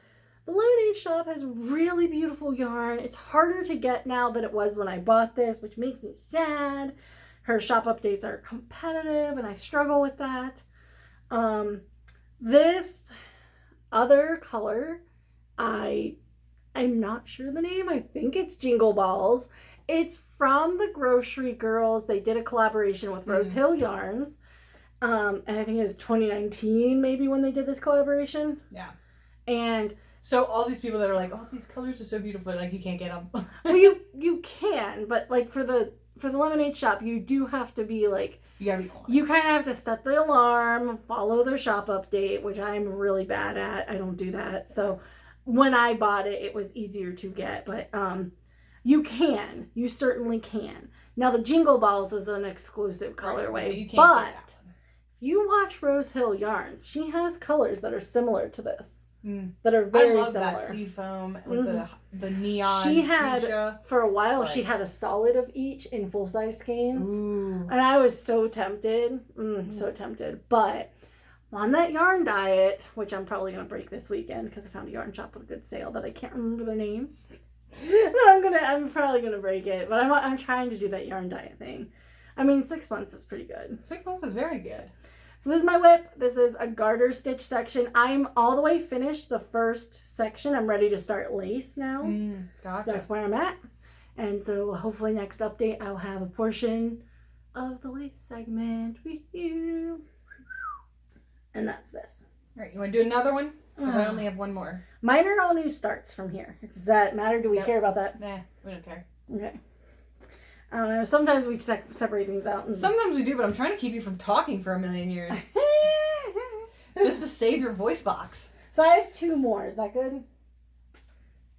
the Lemonade Shop has really beautiful yarn. It's harder to get now than it was when I bought this, which makes me sad. Her shop updates are competitive and I struggle with that. This other color, I'm not sure the name. I think it's Jingle Balls. It's from the Grocery Girls. They did a collaboration with Rose Hill Yarns. And I think it was 2019 maybe when they did this collaboration. Yeah. And so all these people that are like, oh, these colors are so beautiful, like you can't get them. well, you can, but like for the Lemonade Shop, you do have to be like, you gotta be on. You kind of have to set the alarm, follow their shop update, which I'm really bad at. I don't do that. So when I bought it, it was easier to get, but you certainly can. Now the Jingle Balls is an exclusive colorway, but if you watch Rose Hill Yarns, she has colors that are similar to this. That are very similar. I love that sea foam with the neon. She had fuchsia. For a while. She had a solid of each in full size skeins, Ooh. and I was so tempted, so tempted. But on that yarn diet, which I'm probably gonna break this weekend because I found a yarn shop with a good sale that I can't remember their name, but I'm probably gonna break it. But I'm trying to do that yarn diet thing. I mean, 6 months is pretty good. 6 months is very good. So this is my whip. This is a garter stitch section. I'm all the way finished the first section. I'm ready to start lace now. Gotcha. So that's where I'm at. And so hopefully next update I'll have a portion of the lace segment with you. And that's this. All right, you want to do another one? I only have one more. Mine are all new starts from here. Does that matter? Do we care about that? Nah, we don't care. Okay. I don't know. Sometimes we separate things out. Sometimes we do, but I'm trying to keep you from talking for a million years. Just to save your voice box. So I have 2 more. Is that good?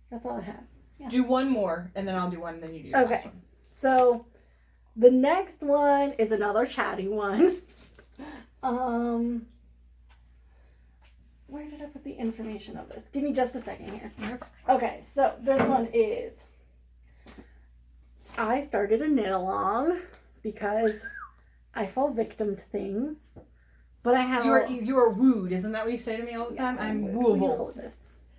That's all I have. Yeah. Do one more, and then I'll do one, and then you do your last one. So the next one is another chatty one. Where did I put the information of this? Give me just a second here. Okay, so this one is... I started a knit along because I fall victim to things, but I have you are wooed. Isn't that what you say to me all the time? I'm wooable.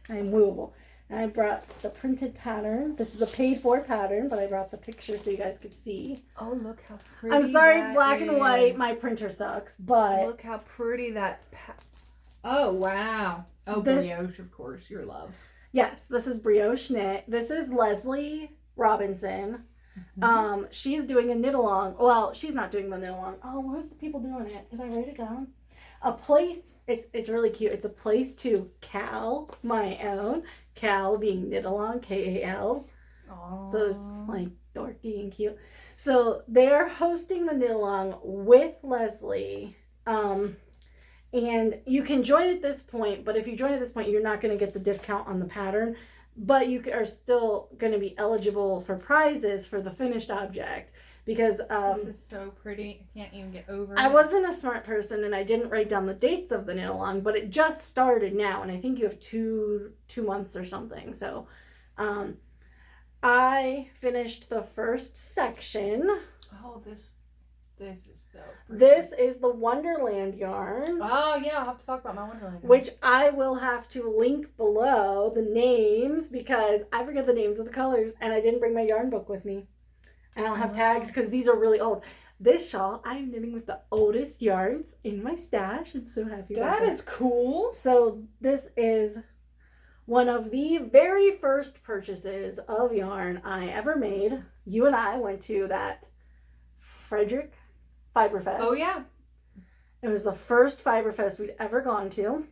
I'm wooable. And I brought the printed pattern. This is a paid for pattern, but I brought the picture so you guys could see. Oh, look how pretty. I'm sorry it's black and white. My printer sucks, but look how pretty that. Oh wow. Oh, brioche, of course, your love. Yes, this is brioche knit. This is Leslie Robinson. She's doing a knit along. Well, she's not doing the knit along. Oh, where's the people doing it? Did I write it down? A place. It's really cute. It's a place to Cal, my own. Cal being knit along, Kal. So it's like dorky and cute. So they're hosting the knit along with Leslie. And you can join at this point, but if you join at this point, you're not going to get the discount on the pattern, but you are still going to be eligible for prizes for the finished object. Because this is so pretty. I can't even get over it. I wasn't a smart person and I didn't write down the dates of the knit along, but it just started now, and I think you have two months or something. So I finished the first section. Oh, this is so pretty. This is the Wonderland Yarns. Oh yeah, I'll have to talk about my Wonderland yarn. Which I will have to link below the names, because I forget the names of the colors and I didn't bring my yarn book with me. I don't have tags because these are really old. This shawl, I'm knitting with the oldest yarns in my stash. I'm so happy about that. That is cool. So this is one of the very first purchases of yarn I ever made. You and I went to that Frederick Fiberfest. Oh yeah. It was the first Fiberfest we'd ever gone to.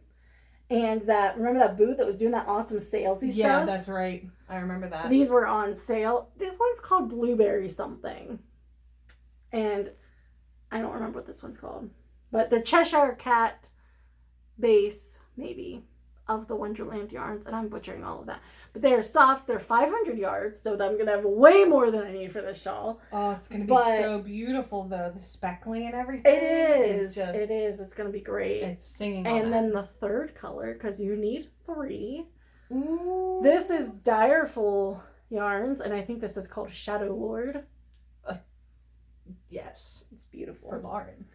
And remember that booth that was doing that awesome salesy stuff? Yeah, that's right. I remember that. These were on sale. This one's called Blueberry something. And I don't remember what this one's called. But they're Cheshire Cat base, maybe, of the Wonderland Yarns. And I'm butchering all of that. But they're soft. They're 500 yards. So I'm going to have way more than I need for this shawl. Oh, it's going to be so beautiful, though. The speckling and everything. It is. It is. It's going to be great. It's singing And then the third color, because you need 3. Ooh. This is Direful Yarns. And I think this is called Shadow Lord. Yes. It's beautiful. For Lauren.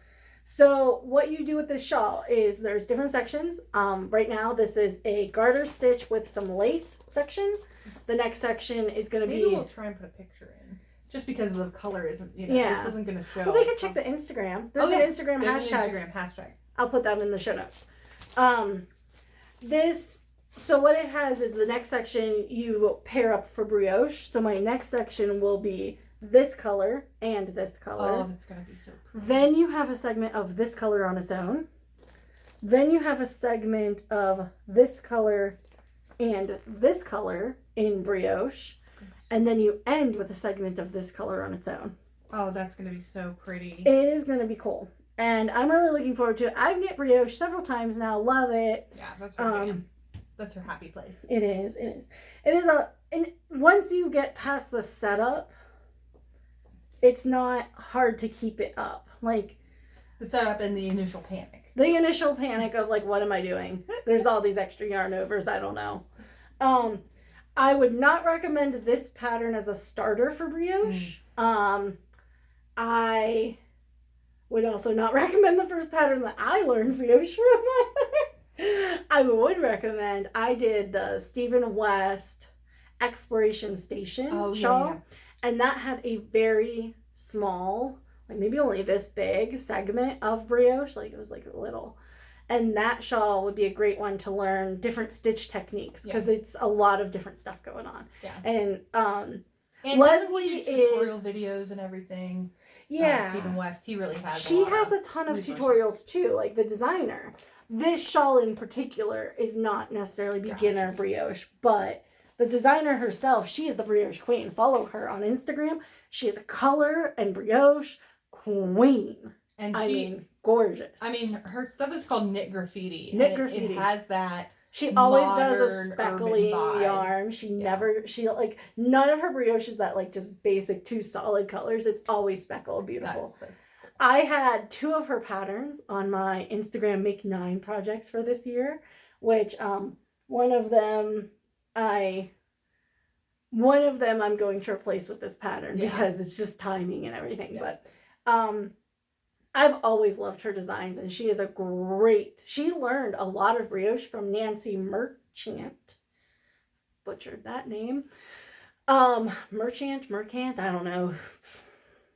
So what you do with this shawl is there's different sections. Right now this is a garter stitch with some lace section. The next section is going to be... Maybe we'll try and put a picture in. Just because the color isn't, this isn't going to show. Well, they can check the Instagram. There's an Instagram hashtag. I'll put that in the show notes. So what it has is the next section you pair up for brioche. So my next section will be this color and this color. Oh, that's going to be so pretty. Then you have a segment of this color on its own. Then you have a segment of this color and this color in brioche. And then you end with a segment of this color on its own. Oh, that's going to be so pretty. It is going to be cool. And I'm really looking forward to it. I've knit brioche several times now. Love it. Yeah, that's her jam. That's her happy place. It is. And once you get past the setup, it's not hard to keep it up. Like the setup and the initial panic. The initial panic of like, what am I doing? There's all these extra yarn overs. I don't know. I would not recommend this pattern as a starter for brioche. I would also not recommend the first pattern that I learned brioche from. I would recommend, I did the Stephen West Exploration Station shawl. Yeah. And that had a very small, like maybe only this big segment of brioche. Like it was like little. And that shawl would be a great one to learn different stitch techniques because it's a lot of different stuff going on. Yeah. And Leslie is tutorial videos and everything. Yeah. Stephen West, he really has. She has a ton of tutorials too, like the designer. This shawl in particular is not necessarily beginner brioche, but the designer herself, she is the brioche queen. Follow her on Instagram. She is a color and brioche queen. And I mean, gorgeous. I mean, her stuff is called Knit Graffiti. Graffiti. It has that. She always does a speckly yarn. None of her brioche is that like just basic 2 solid colors. It's always speckled. Beautiful. So cool. I had 2 of her patterns on my Instagram Make 9 projects for this year, which one of them I'm going to replace with this pattern because it's just timing and everything. Yeah. But I've always loved her designs, and she is she learned a lot of brioche from Nancy Merchant. Butchered that name. Merchant, I don't know.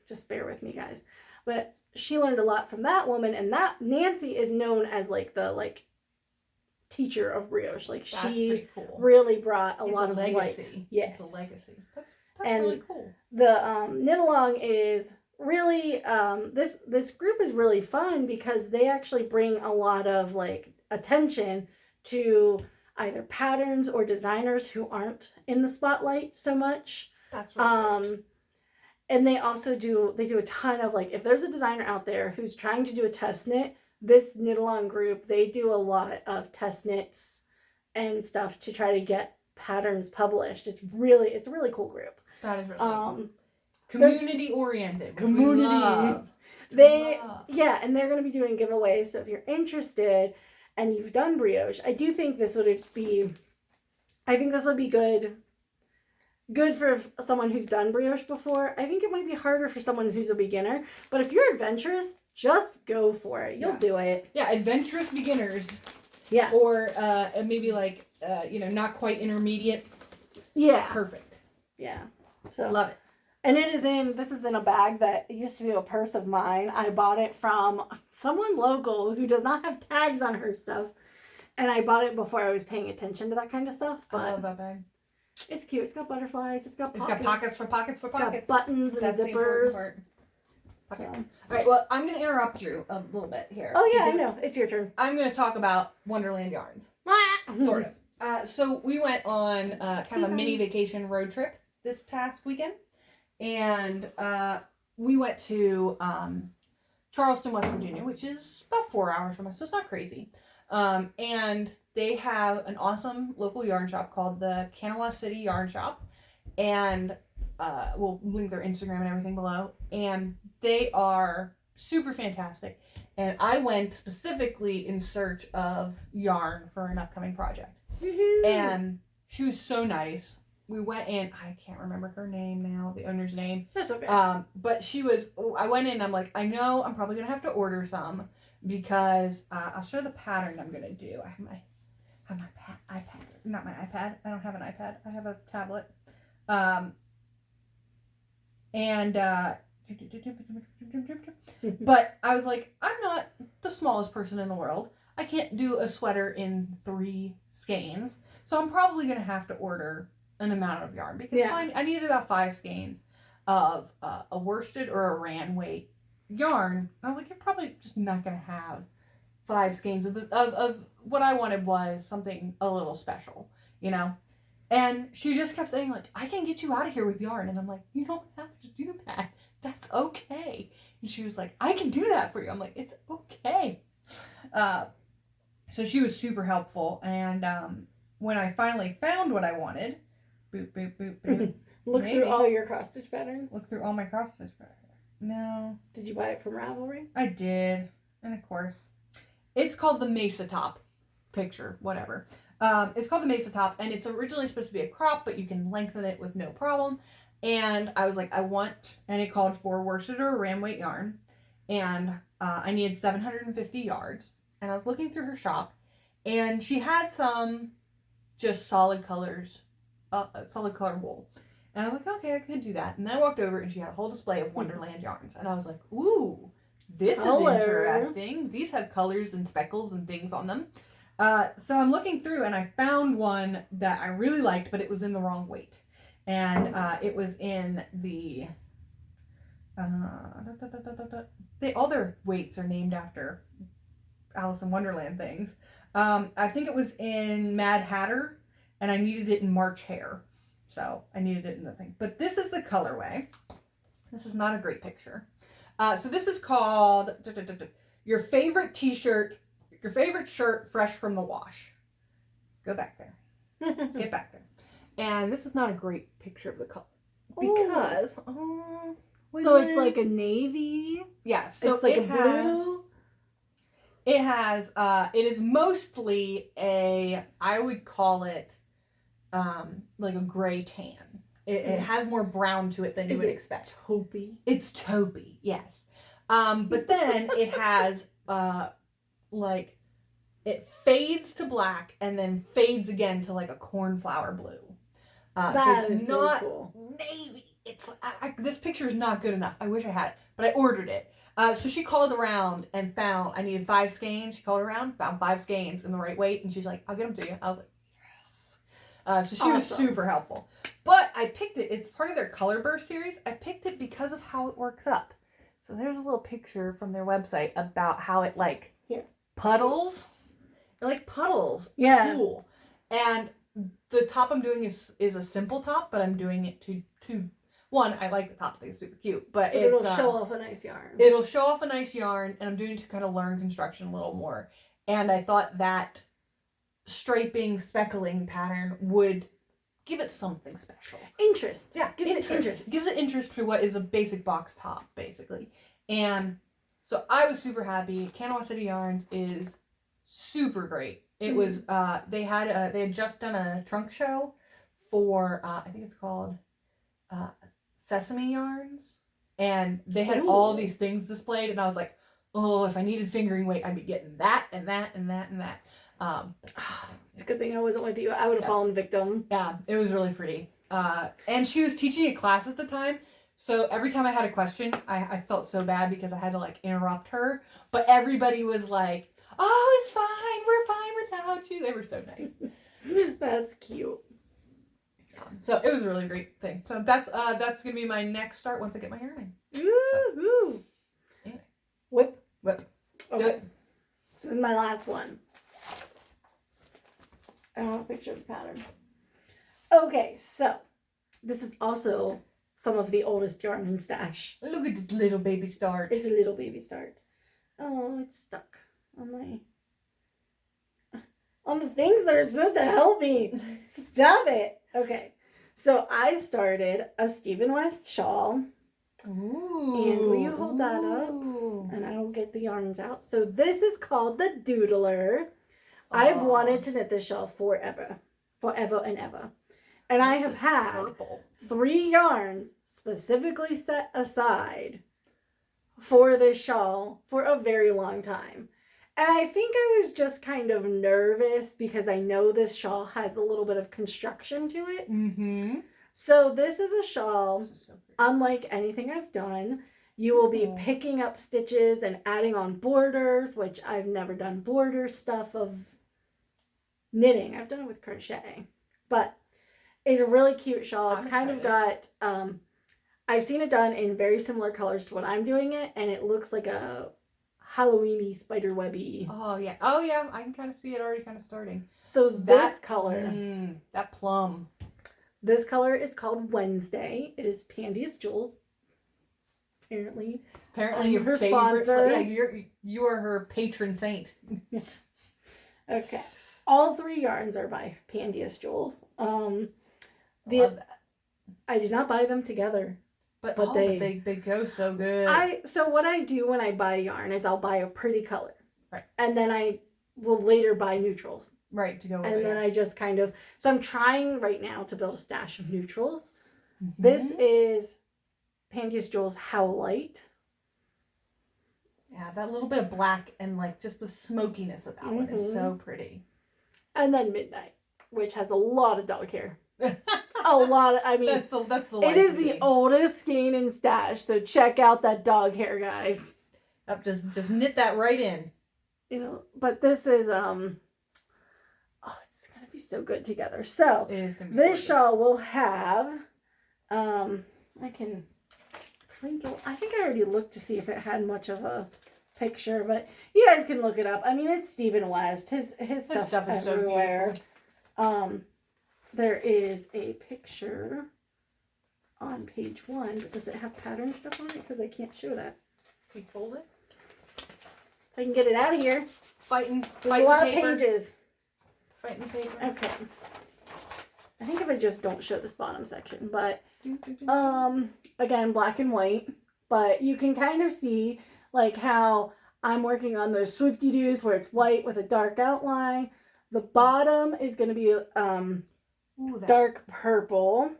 Just bear with me, guys. But she learned a lot from that woman, and that Nancy is known as like the teacher of brioche. Like she really brought a lot of legacy. Light. Yes, it's a legacy. That's and really cool. The knit along is really this group is really fun because they actually bring a lot of like attention to either patterns or designers who aren't in the spotlight so much. That's really and they also do a ton of like, if there's a designer out there who's trying to do a test knit, this knit along group, they do a lot of test knits and stuff to try to get patterns published. It's a really cool group. That is really cool. Community oriented. Community. And they're going to be doing giveaways. So if you're interested and you've done brioche, I do think this would be good for someone who's done brioche before. I think it might be harder for someone who's a beginner, but if you're adventurous, just go for it. You'll do it. Yeah, adventurous beginners. Yeah. Or maybe like not quite intermediates. Yeah. Perfect. Yeah. So love it. And this is in a bag that used to be a purse of mine. I bought it from someone local who does not have tags on her stuff. And I bought it before I was paying attention to that kind of stuff. But I love that bag. It's cute. It's got butterflies. It's got pockets for pockets. It's got buttons and zippers. Okay. All right. Well, I'm going to interrupt you a little bit here. Oh, yeah, I know. It's your turn. I'm going to talk about Wonderland Yarns. Sort of. So we went on kind of a mini vacation road trip this past weekend. And we went to Charleston, West Virginia, which is about 4 hours from us, so it's not crazy. And they have an awesome local yarn shop called the Kanawha City Yarn Shop. And we'll link their Instagram and everything below. And they are super fantastic. And I went specifically in search of yarn for an upcoming project. Woo-hoo. And she was so nice. We went in, I can't remember her name now, the owner's name. That's okay. But I went in, I'm like, I know I'm probably going to have to order some because I'll show the pattern I'm going to do. I have my iPad, not my iPad. I don't have an iPad. I have a tablet. But I was like, I'm not the smallest person in the world. I can't do a sweater in 3 skeins. So I'm probably going to have to order an amount of yarn because I needed about 5 skeins of a worsted or a ran weight yarn. I was like, you're probably just not going to have 5 skeins of what I wanted was something a little special, And she just kept saying like, I can get you out of here with yarn. And I'm like, you don't have to do that. That's okay. And she was like, I can do that for you. I'm like, it's okay. So she was super helpful. And when I finally found what I wanted, boop, boop, boop, boop. Look through all your cross stitch patterns. Look through all my cross stitch patterns. No. Did you buy it from Ravelry? I did. And of course, it's called the Mesa Top picture, whatever. It's called the Mesa Top, and it's originally supposed to be a crop, but you can lengthen it with no problem. And I was like, and it called for worsted or ram weight yarn. And I needed 750 yards. And I was looking through her shop, and she had some just solid color wool. And I was like, okay, I could do that. And then I walked over and she had a whole display of Wonderland yarns. And I was like, ooh, this is interesting. These have colors and speckles and things on them. So I'm looking through and I found one that I really liked, but it was in the wrong weight. And it was in the... all their weights are named after Alice in Wonderland things. I think it was in Mad Hatter. And I needed it in March Hare. So I needed it in the thing. But this is the colorway. This is not a great picture. So this is called Your Favorite T-Shirt, Your Favorite Shirt Fresh from the Wash. Go back there. Get back there. And this is not a great picture of the color. Because... so it's like a navy? Yeah. So it's like a blue? It has... it is mostly I would call it... like a gray tan. It has more brown to it than you would expect. Taupey? It's taupey, yes. But then it has like it fades to black and then fades again to like a cornflower blue. So it's not so navy. It's this picture is not good enough. I wish I had it, but I ordered it. So she called around and found I needed 5 skeins. She called around, found 5 skeins in the right weight, and she's like, "I'll get them to you." I was like, so she was super helpful. But I picked it. It's part of their Color Burst series. I picked it because of how it works up. So there's a little picture from their website about how it puddles. It like puddles. Yeah. Cool. And the top I'm doing is a simple top, but I'm doing it to one, I like the top. I think it's super cute, but it'll show off a nice yarn. It'll show off a nice yarn, and I'm doing it to kind of learn construction a little more. And I thought that striping, speckling pattern would give it something special. Interest. Yeah, gives it interest. Gives it interest to what is a basic box top, basically. And so I was super happy. Kanawha City Yarns is super great. It was they had just done a trunk show for I think it's called Sesame Yarns, and they had all these things displayed, and I was like, oh, if I needed fingering weight, I'd be getting that and that and that and that. It's a good thing I wasn't with you. I would have fallen victim. Yeah, it was really pretty. And she was teaching a class at the time, so every time I had a question, I felt so bad because I had to like interrupt her. But everybody was like, "Oh, it's fine. We're fine without you." They were so nice. That's cute. So it was a really great thing. So that's gonna be my next start once I get my yarn in. Woohoo! Anyway. Whip. Okay. Do it. This is my last one. I don't have a picture of the pattern. Okay, so this is also some of the oldest yarn in stash. Look at this little baby start. It's a little baby start. Oh, it's stuck on the things that are supposed to help me. Stop it. Okay, so I started a Stephen West shawl. Ooh. And will you hold that up? And I will get the yarns out. So this is called the Doodler. I've wanted to knit this shawl forever and ever. And I have had 3 yarns specifically set aside for this shawl for a very long time. And I think I was just kind of nervous because I know this shawl has a little bit of construction to it. Mm-hmm. So this is a shawl, unlike anything I've done. You will be picking up stitches and adding on borders, which I've never done border stuff of knitting. I've done it with crochet. But it's a really cute shawl. It's kind of got, I've seen it done in very similar colors to what I'm doing it, and it looks like a Halloween-y, spiderwebby. Oh, yeah. Oh, yeah. I can kind of see it already kind of starting. So this color. That plum. This color is called Wednesday. It is Pandia's Jewels. Apparently your her favorite sponsor. Yeah, you are her patron saint. Okay. All 3 yarns are by Pandia's Jewels. Love that. I did not buy them together. But they go so good. So what I do when I buy yarn is I'll buy a pretty color. Right. And then I will later buy neutrals. Right, to go with it. And then I just kind of... So I'm trying right now to build a stash of neutrals. Mm-hmm. This is Pandia's Jewels Howlite. Yeah, that little bit of black and like just the smokiness of that one is so pretty. And then Midnight, which has a lot of dog hair. A lot of, I mean, that's the it is the oldest skein in stash, so check out that dog hair, guys. Up, just knit that right in. You know, but this is oh, it's gonna be so good together. So it is gonna be this shawl will have, I can crinkle. I think I already looked to see if it had much of a picture, but you guys can look it up. I mean, it's Stephen West. His stuff is everywhere. So there is a picture on page 1, but does it have pattern stuff on it? Because I can't show that. Can you fold it? If I can get it out of here. Fighting a lot of paper. pages. Fighting paper. Okay. I think if I just don't show this bottom section, but again, black and white, but you can kind of see like how I'm working on those Swifty-Doos where it's white with a dark outline. The bottom is going to be dark purple,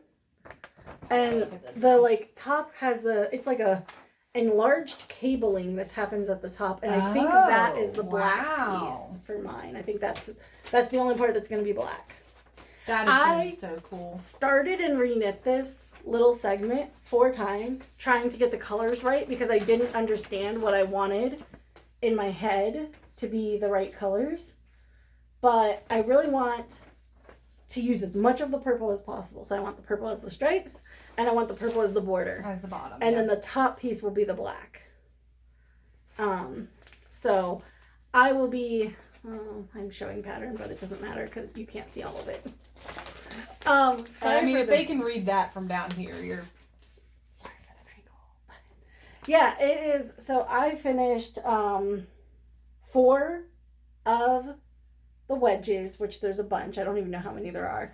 and the like top has it's like a enlarged cabling that happens at the top, and I think that is the black piece for mine. I think that's the only part that's going to be black. That is going to be so cool. Started and reknit this little segment 4 times trying to get the colors right because I didn't understand what I wanted in my head to be the right colors, but I really want to use as much of the purple as possible. So I want the purple as the stripes, and I want the purple as the border. As the bottom. And then the top piece will be the black. So I will be, I'm showing pattern, but it doesn't matter because you can't see all of it. I mean, if they can read that from down here, Yeah, it is. So I finished 4 of the wedges, which there's a bunch. I don't even know how many there are.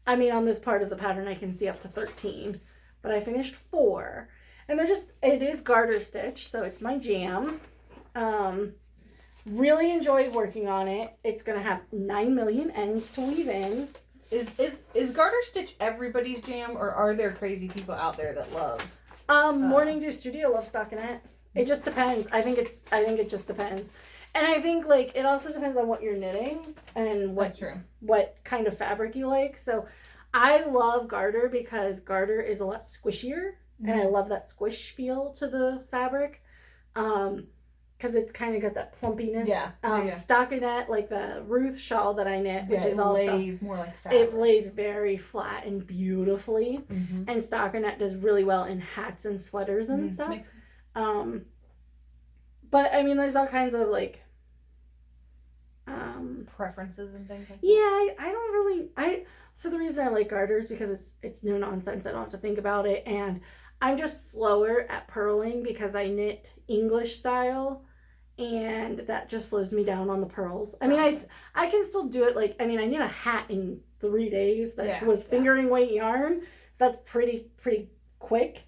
I mean, on this part of the pattern, I can see up to 13. But I finished 4. And it is garter stitch, so it's my jam. Really enjoyed working on it. It's going to have 9 million ends to weave in. Is garter stitch everybody's jam, or are there crazy people out there that love? Morning Dew Studio loves stockinette. It just depends. I think it just depends. And I think like it also depends on what you're knitting and what kind of fabric you like. So I love garter because garter is a lot squishier, and I love that squish feel to the fabric. Because it's kind of got that plumpiness. Stockinette, like the Ruth shawl that I knit, which is all lays more like fabric. It lays very flat and beautifully. And stockinette does really well in hats and sweaters and stuff. But I mean, there's all kinds of like preferences and things like that. Yeah, I don't really. So the reason I like garter is because it's no nonsense. I don't have to think about it, and I'm just slower at purling because I knit English style, and that just slows me down on the purls. I mean, I can still do it. Like, I mean, I knit a hat in 3 days that was fingering weight yarn, so that's pretty quick.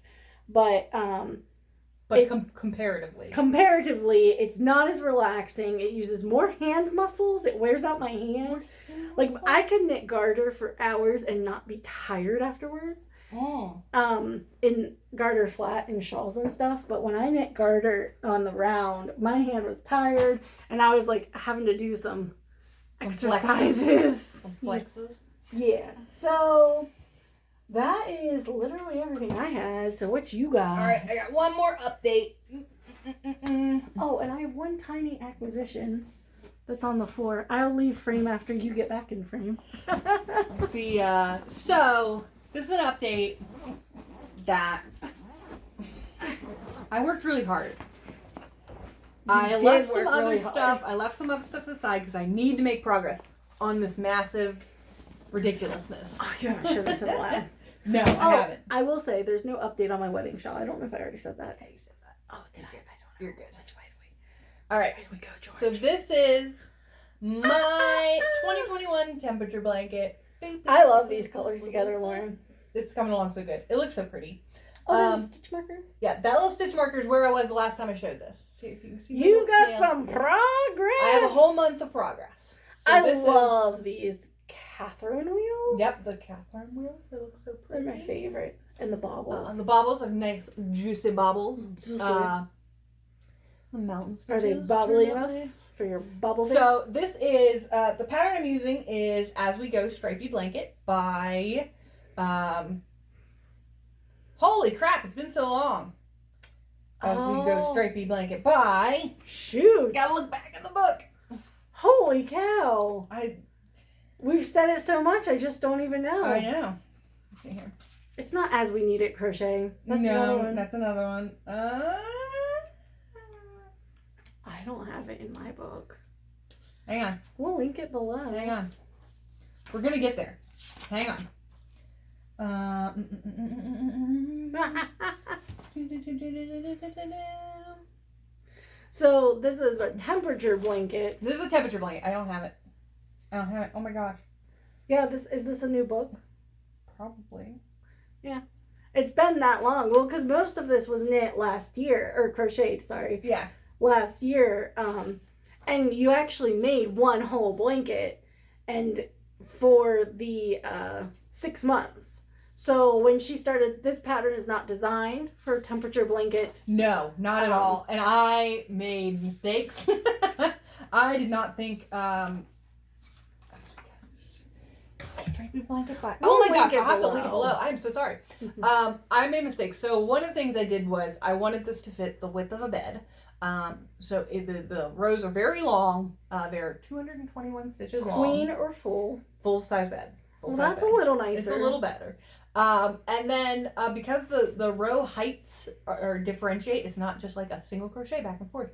But comparatively, it's not as relaxing. It uses more hand muscles. It wears out my hand. Like, I could knit garter for hours and not be tired afterwards. In garter flat and shawls and stuff, but when I knit garter on the round, my hand was tired, and I was like having to do some exercises. Some flexes. Yeah. So that is literally everything I had. So what you got? All right, I got one more update. Oh, and I have one tiny acquisition that's on the floor. I'll leave frame after you get back in frame. So this is an update that I worked really hard. I left some other stuff to the side because I need to make progress on this massive ridiculousness. Oh, you haven't showed us in a while. No, I haven't. I will say there's no update on my wedding shawl. I don't know if I already said that. Yeah, you said that. Oh, did I? I don't know. You're good. Which way do we? All right. Where do we go, George? So this is my 2021 temperature blanket. I love these colors together, Lauren. It's coming along so good. It looks so pretty. Oh, there's a stitch marker? Yeah, that little stitch marker is where I was the last time I showed this. See if you can see. You got some progress. I have a whole month of progress. So I love these Catherine wheels. Yep, the Catherine wheels. They look so pretty. They're my favorite. And the baubles. The baubles are nice, juicy baubles. Juicy. The mountain stitches. Are they bubbly enough for your bubble face? So this is, the pattern I'm using is As We Go Stripey Blanket by, holy crap, it's been so long. As We Go Stripey Blanket by, shoot. Gotta look back in the book. Holy cow. We've said it so much, I just don't even know. I know. Let's see here. It's not As We Need It Crochet. That's another one. I don't have it in my book. Hang on. We'll link it below. Hang on. We're gonna get there. Hang on. So this is a temperature blanket. This is a temperature blanket. I don't have it. Oh my gosh. Yeah, is this a new book? Probably. Yeah. It's been that long. Well, because most of this was knit last year, or crocheted, sorry. Yeah. Last year. And you actually made one whole blanket and for the 6 months. So when she started, this pattern is not designed for a temperature blanket. No, not at all. And I made mistakes. I did not think, stripy blanket by. Oh my gosh, I'll have to link it below. I'm so sorry. I made mistakes. So one of the things I did was I wanted this to fit the width of a bed. So the rows are very long. They're 221 stitches long. Queen or full? Full size bed. Well, that's a little nicer. It's a little better. And then because the row heights are differentiate, it's not just like a single crochet back and forth.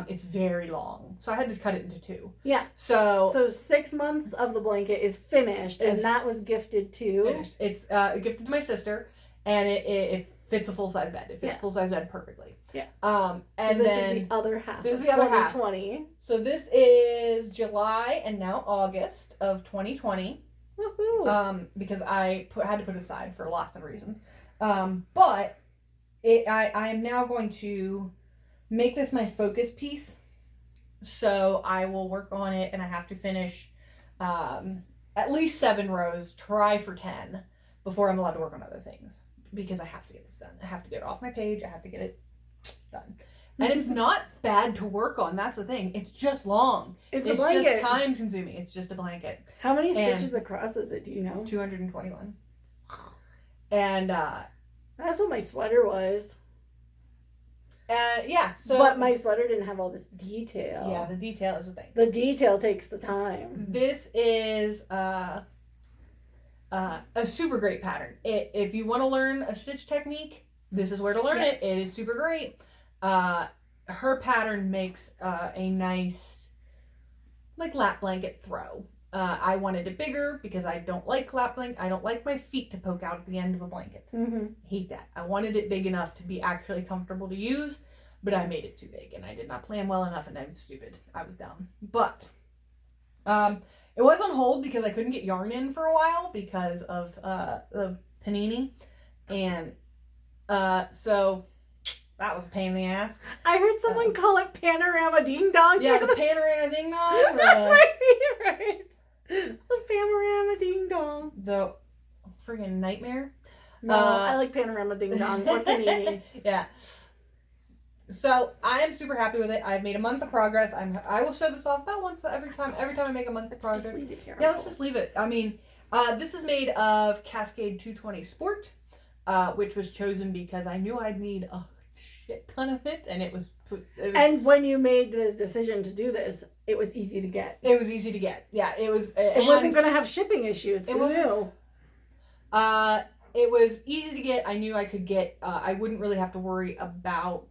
It's very long, so I had to cut it into 2. Yeah. So 6 months of the blanket is finished, and that was gifted to. Finished. It's gifted to my sister, and it fits a full-size bed. It fits full-size bed perfectly. Yeah. And so this then is the other half. This is the other half. 2020. So this is July and now August of 2020. Woohoo. Because I had to put aside for lots of reasons. But I am now going to make this my focus piece. So I will work on it, and I have to finish at least 7 rows, try for 10, before I'm allowed to work on other things. Because I have to get this done. I have to get it off my page. I have to get it done. And it's not bad to work on. That's the thing. It's just long. It's a blanket. Just time consuming. It's just a blanket. How many stitches across is it? Do you know? 221. And that's what my sweater was. Yeah. So. But my sweater didn't have all this detail. Yeah, the detail is the thing. The detail takes the time. This is a super great pattern. If you want to learn a stitch technique, this is where to learn it. It is super great. Her pattern makes a nice like lap blanket throw. I wanted it bigger because I don't like lap blanket. I don't like my feet to poke out at the end of a blanket. Hate that. I wanted it big enough to be actually comfortable to use, but I made it too big and I did not plan well enough and I was stupid. I was dumb. But it was on hold because I couldn't get yarn in for a while because of the panini, and so that was a pain in the ass. I heard someone call it Panorama Ding Dong. Yeah, the Panorama Ding Dong. That's my favorite. The Panorama Ding Dong. The friggin' nightmare. No, I like Panorama Ding Dong or Panini. Yeah. So I am super happy with it. I've made a month of progress. I will show this off about once every time I make a month of progress. Just leave it here. Yeah, let's just leave it. I mean, this is made of Cascade 220 Sport, which was chosen because I knew I'd need a shit ton of it, and it was and when you made the decision to do this, it was easy to get. It was easy to get. Yeah, it was. It wasn't going to have shipping issues. Who knew? It was easy to get. I knew I could get. I wouldn't really have to worry about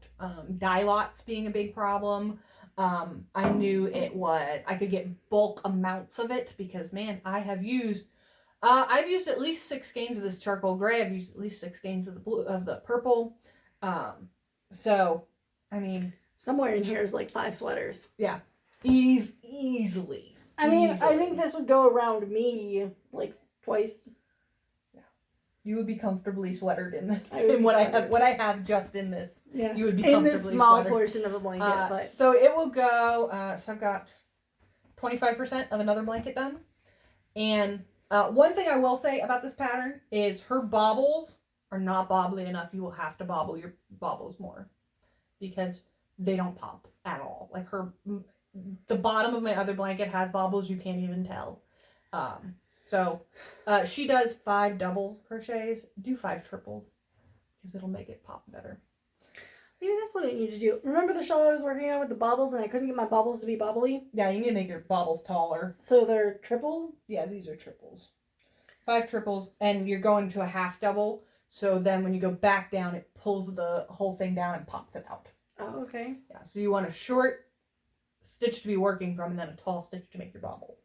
dye lots being a big problem. I knew I could get bulk amounts of it because, man, I've used at least 6 skeins of this charcoal gray. I've used at least 6 skeins of the blue, of the purple. So, I mean, somewhere in here is like 5 sweaters. Yeah, easily. I mean, I think this would go around me like twice. You would be comfortably sweatered in this. In what I have just in this. Yeah. You would be comfortably in this small sweatered. portion of a blanket. But so it will go. So I've got 25% of another blanket done. And one thing I will say about this pattern is her bobbles are not bobbly enough. You will have to bobble your bobbles more because they don't pop at all. Like the bottom of my other blanket has bobbles. You can't even tell. So she does 5 doubles crochets. Do 5 triples because it'll make it pop better. Maybe that's what I need to do. Remember the shawl I was working on with the bobbles and I couldn't get my bobbles to be bobbly? Yeah, you need to make your bobbles taller. So they're triple? Yeah, these are triples. 5 triples, and you're going to a half double. So then when you go back down, it pulls the whole thing down and pops it out. Oh, okay. Yeah, so you want a short stitch to be working from and then a tall stitch to make your bobble.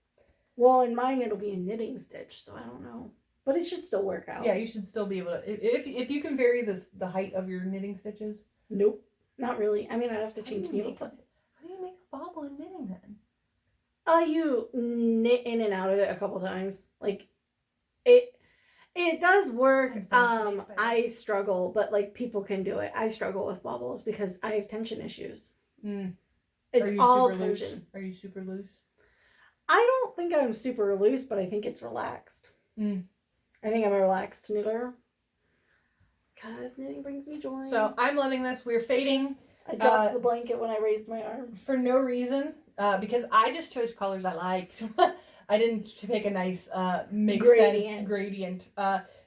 Well, in mine it'll be a knitting stitch, so I don't know. But it should still work out. Yeah, you should still be able to. If you can vary the height of your knitting stitches. Nope, not really. I mean, I'd have to change needles. How do you make a bobble in knitting then? You knit in and out of it a couple times. Like, it does work. I struggle, but like people can do it. I struggle with bobbles because I have tension issues. It's all tension. Loose? Are you super loose? I don't think I'm super loose, but I think it's relaxed. I think I'm a relaxed knitter. Because knitting brings me joy. So I'm loving this. We're fading. I dropped the blanket when I raised my arm. For no reason. Because I just chose colors I liked. I didn't pick a nice make sense gradient.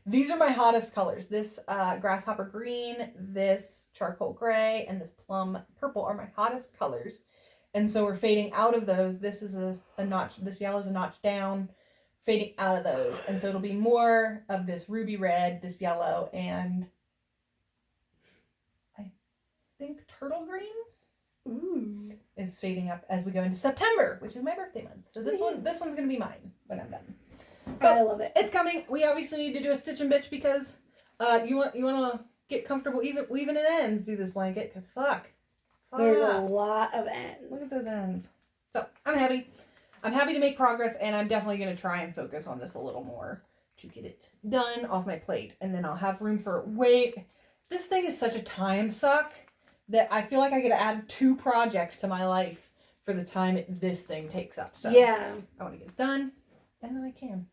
These are my hottest colors. This grasshopper green, this charcoal gray, and this plum purple are my hottest colors. And so we're fading out of those. This is a notch. This yellow is a notch down. Fading out of those. And so it'll be more of this ruby red, this yellow, and I think turtle green is fading up as we go into September, which is my birthday month. So this one's going to be mine when I'm done. So I love it. It's coming. We obviously need to do a stitch and bitch because you want to get comfortable weaving in ends. Do this blanket because fuck. There's a lot of ends. Look at those ends. So I'm happy. I'm happy to make progress, and I'm definitely going to try and focus on this a little more to get it done off my plate, and then I'll have room for this thing is such a time suck that I feel like I could add 2 projects to my life for the time this thing takes up. So yeah, I want to get it done, and then I can.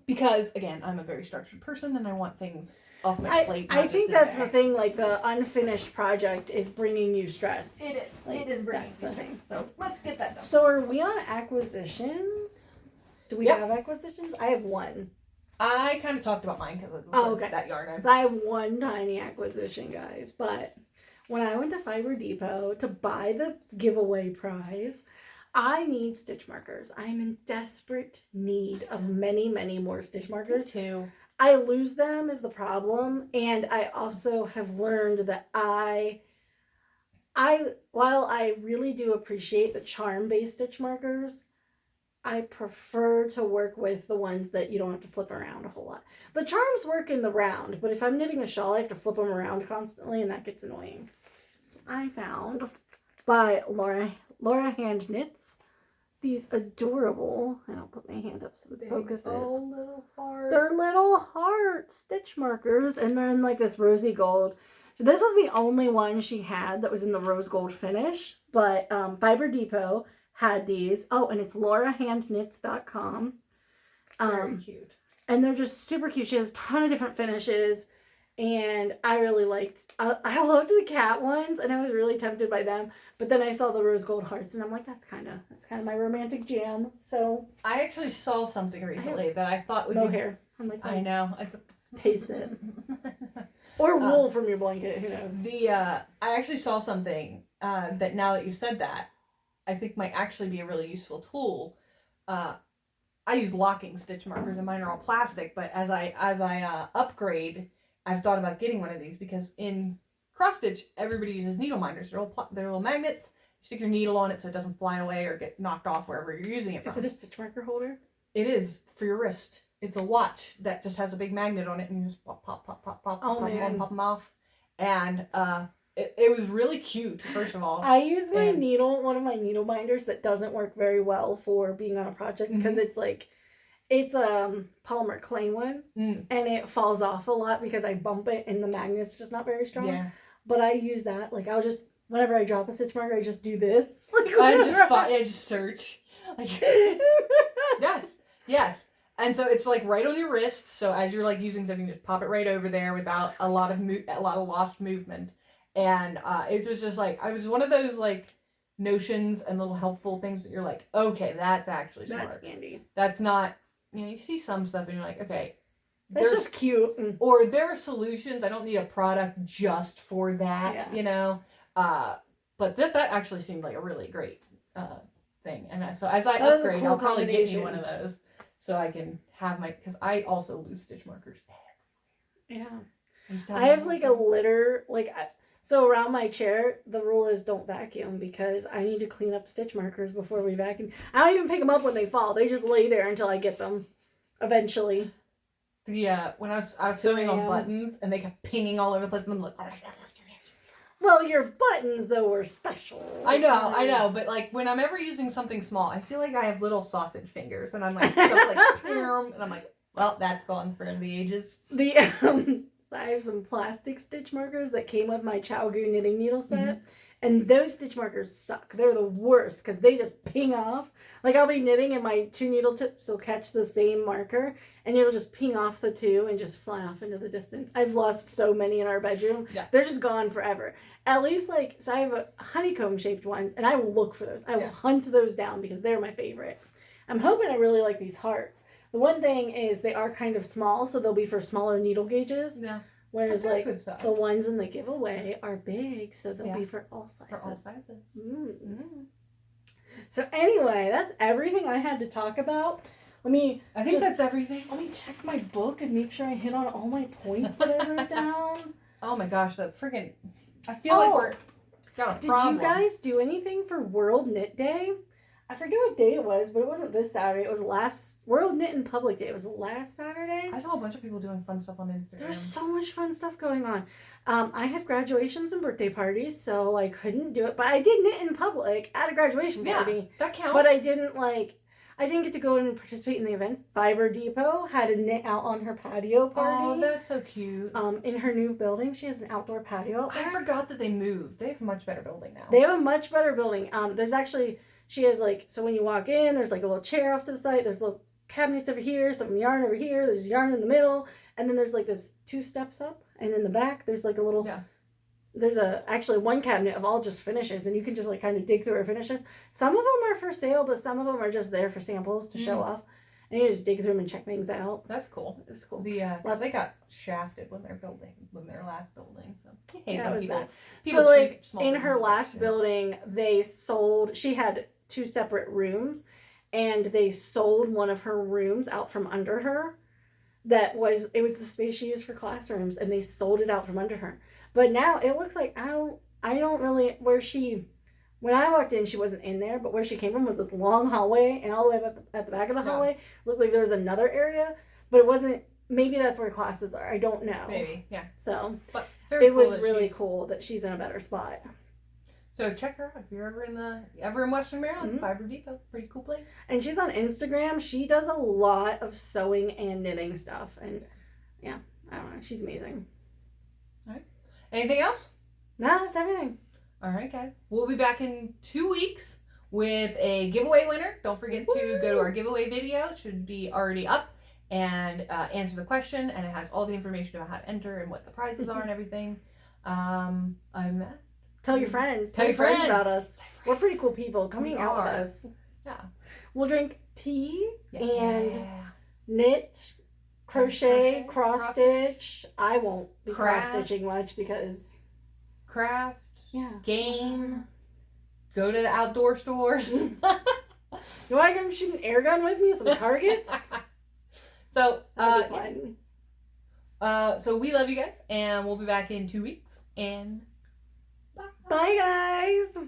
Because again, I'm a very structured person, and I want things off my plate. I think that's the thing. Like the unfinished project is bringing you stress. It is. Like, it is bringing that's me the stress. thing. So let's get that done. So are we on acquisitions? Do we Yep. have acquisitions? I have one. I kind of talked about mine because okay. That yarn. I have one tiny acquisition, guys. But when I went to Fiber Depot to buy the giveaway prize, I need stitch markers. I'm in desperate need of many, many more stitch markers. Me too. I lose them is the problem, and I also have learned that while I really do appreciate the charm-based stitch markers, I prefer to work with the ones that you don't have to flip around a whole lot. The charms work in the round, but if I'm knitting a shawl, I have to flip them around constantly, and that gets annoying. So I found by Laura Hand Knits these adorable, and I'll put my hand up so the focus is. Little hearts. They're little heart stitch markers, and they're in like this rosy gold. This was the only one she had that was in the rose gold finish, but Fiber Depot had these. Oh, and it's laurahandknits.com. Very cute. And they're just super cute. She has a ton of different finishes, and I really liked, I loved the cat ones, and I was really tempted by them, but then I saw the rose gold hearts, and I'm like, that's kind of my romantic jam. So I actually saw something recently that I thought would be hair. I'm like, I know. Taste it. Or wool from your blanket, who knows? I actually saw something that now that you've said that, I think might actually be a really useful tool. I use locking stitch markers, and mine are all plastic, but as I upgrade, I've thought about getting one of these because in cross stitch, everybody uses needle minders. They're little magnets. You stick your needle on it so it doesn't fly away or get knocked off wherever you're using it from. Is it a stitch marker holder? It is for your wrist. It's a watch that just has a big magnet on it, and you just pop, pop them off. And it was really cute, first of all. I use one of my needle minders that doesn't work very well for being on a project because it's polymer clay one, and it falls off a lot because I bump it and the magnet's just not very strong. Yeah. But I use that. Like I'll just, whenever I drop a stitch marker, I just do this. Like I just search. Like, yes. And so it's like right on your wrist. So as you're like using something, just pop it right over there without a lot of lost movement. And it was just like, I was one of those like notions and little helpful things that you're like, okay, that's actually smart. That's handy. That's not, you see some stuff and you're like, okay. That's just cute. Or there are solutions. I don't need a product just for that, But that actually seemed like a really great thing. And so as I upgrade, I'll probably get you one of those so I can have because I also lose stitch markers everywhere. Yeah. I have like a litter, so around my chair, the rule is don't vacuum because I need to clean up stitch markers before we vacuum. I don't even pick them up when they fall. They just lay there until I get them eventually. When I was sewing on buttons and they kept pinging all over the place and I'm like, well, your buttons though were special. I know, but like when I'm ever using something small, I feel like I have little sausage fingers and I'm like, and I'm like, well, that's gone for the ages. So I have some plastic stitch markers that came with my Chowgoo knitting needle set. And those stitch markers suck. They're the worst because they just ping off. Like I'll be knitting and my 2 needle tips will catch the same marker and it'll just ping off the 2 and just fly off into the distance. I've lost so many in our bedroom. Yeah. They're just gone forever. At least so I have a honeycomb shaped ones and I will look for those. I will hunt those down because they're my favorite. I'm hoping I really like these hearts. The one thing is they are kind of small, so they'll be for smaller needle gauges. Yeah. Whereas the ones in the giveaway are big, so they'll be for all sizes. For all sizes. So anyway, that's everything I had to talk about. I think that's everything. Let me check my book and make sure I hit on all my points that I wrote down. Oh my gosh, that friggin'... I feel like we're got a problem. Did you guys do anything for World Knit Day? I forget what day it was, but it wasn't this Saturday. It was World Knit Public Day. It was last Saturday. I saw a bunch of people doing fun stuff on Instagram. There's so much fun stuff going on. I had graduations and birthday parties, so I couldn't do it. But I did knit in public at a graduation party. Yeah, that counts. But I didn't get to go and participate in the events. Fiber Depot had a knit out on her patio party. Oh, that's so cute. In her new building, she has an outdoor patio out there. I forgot that they moved. They have a much better building now. They have a much better building. There's actually, she has so when you walk in, there's a little chair off to the side. There's little cabinets over here, some yarn over here. There's yarn in the middle, and then there's this 2 steps up, and in the back there's a little. Yeah. There's actually one cabinet of all just finishes, and you can just kind of dig through her finishes. Some of them are for sale, but some of them are just there for samples to show off. And you just dig through them and check things out. That's cool. It was cool. Because they got shafted when their last building. So yeah, it was bad. So in her last building, she had 2 separate rooms, and they sold one of her rooms out from under her. It was the space she used for classrooms, and they sold it out from under her. But now it looks like I don't really, when I walked in, she wasn't in there, but where she came from was this long hallway, and all the way up at the back of the hallway looked like there was another area, but it wasn't. Maybe that's where classes are. I don't know. Maybe, yeah. So but it was really cool that she's in a better spot. So check her out if you're ever in Western Maryland. Fiber Depot, pretty cool place. And she's on Instagram. She does a lot of sewing and knitting stuff, and yeah, I don't know. She's amazing. All right. Anything else? No, that's everything. All right, guys. We'll be back in 2 weeks with a giveaway winner. Don't forget to go to our giveaway video. It should be already up, and answer the question. And it has all the information about how to enter and what the prizes are and everything. I'm Matt. Tell your friends. Tell your friends about us. We're pretty cool people. Come hang out with us. Yeah. We'll drink tea and knit, crochet, cross stitch. I won't be cross stitching much because craft. Yeah. Game. Go to the outdoor stores. You want to come shoot an air gun with me? Some targets? So, that'll be fun. So we love you guys, and we'll be back in 2 weeks, and bye. Bye, guys.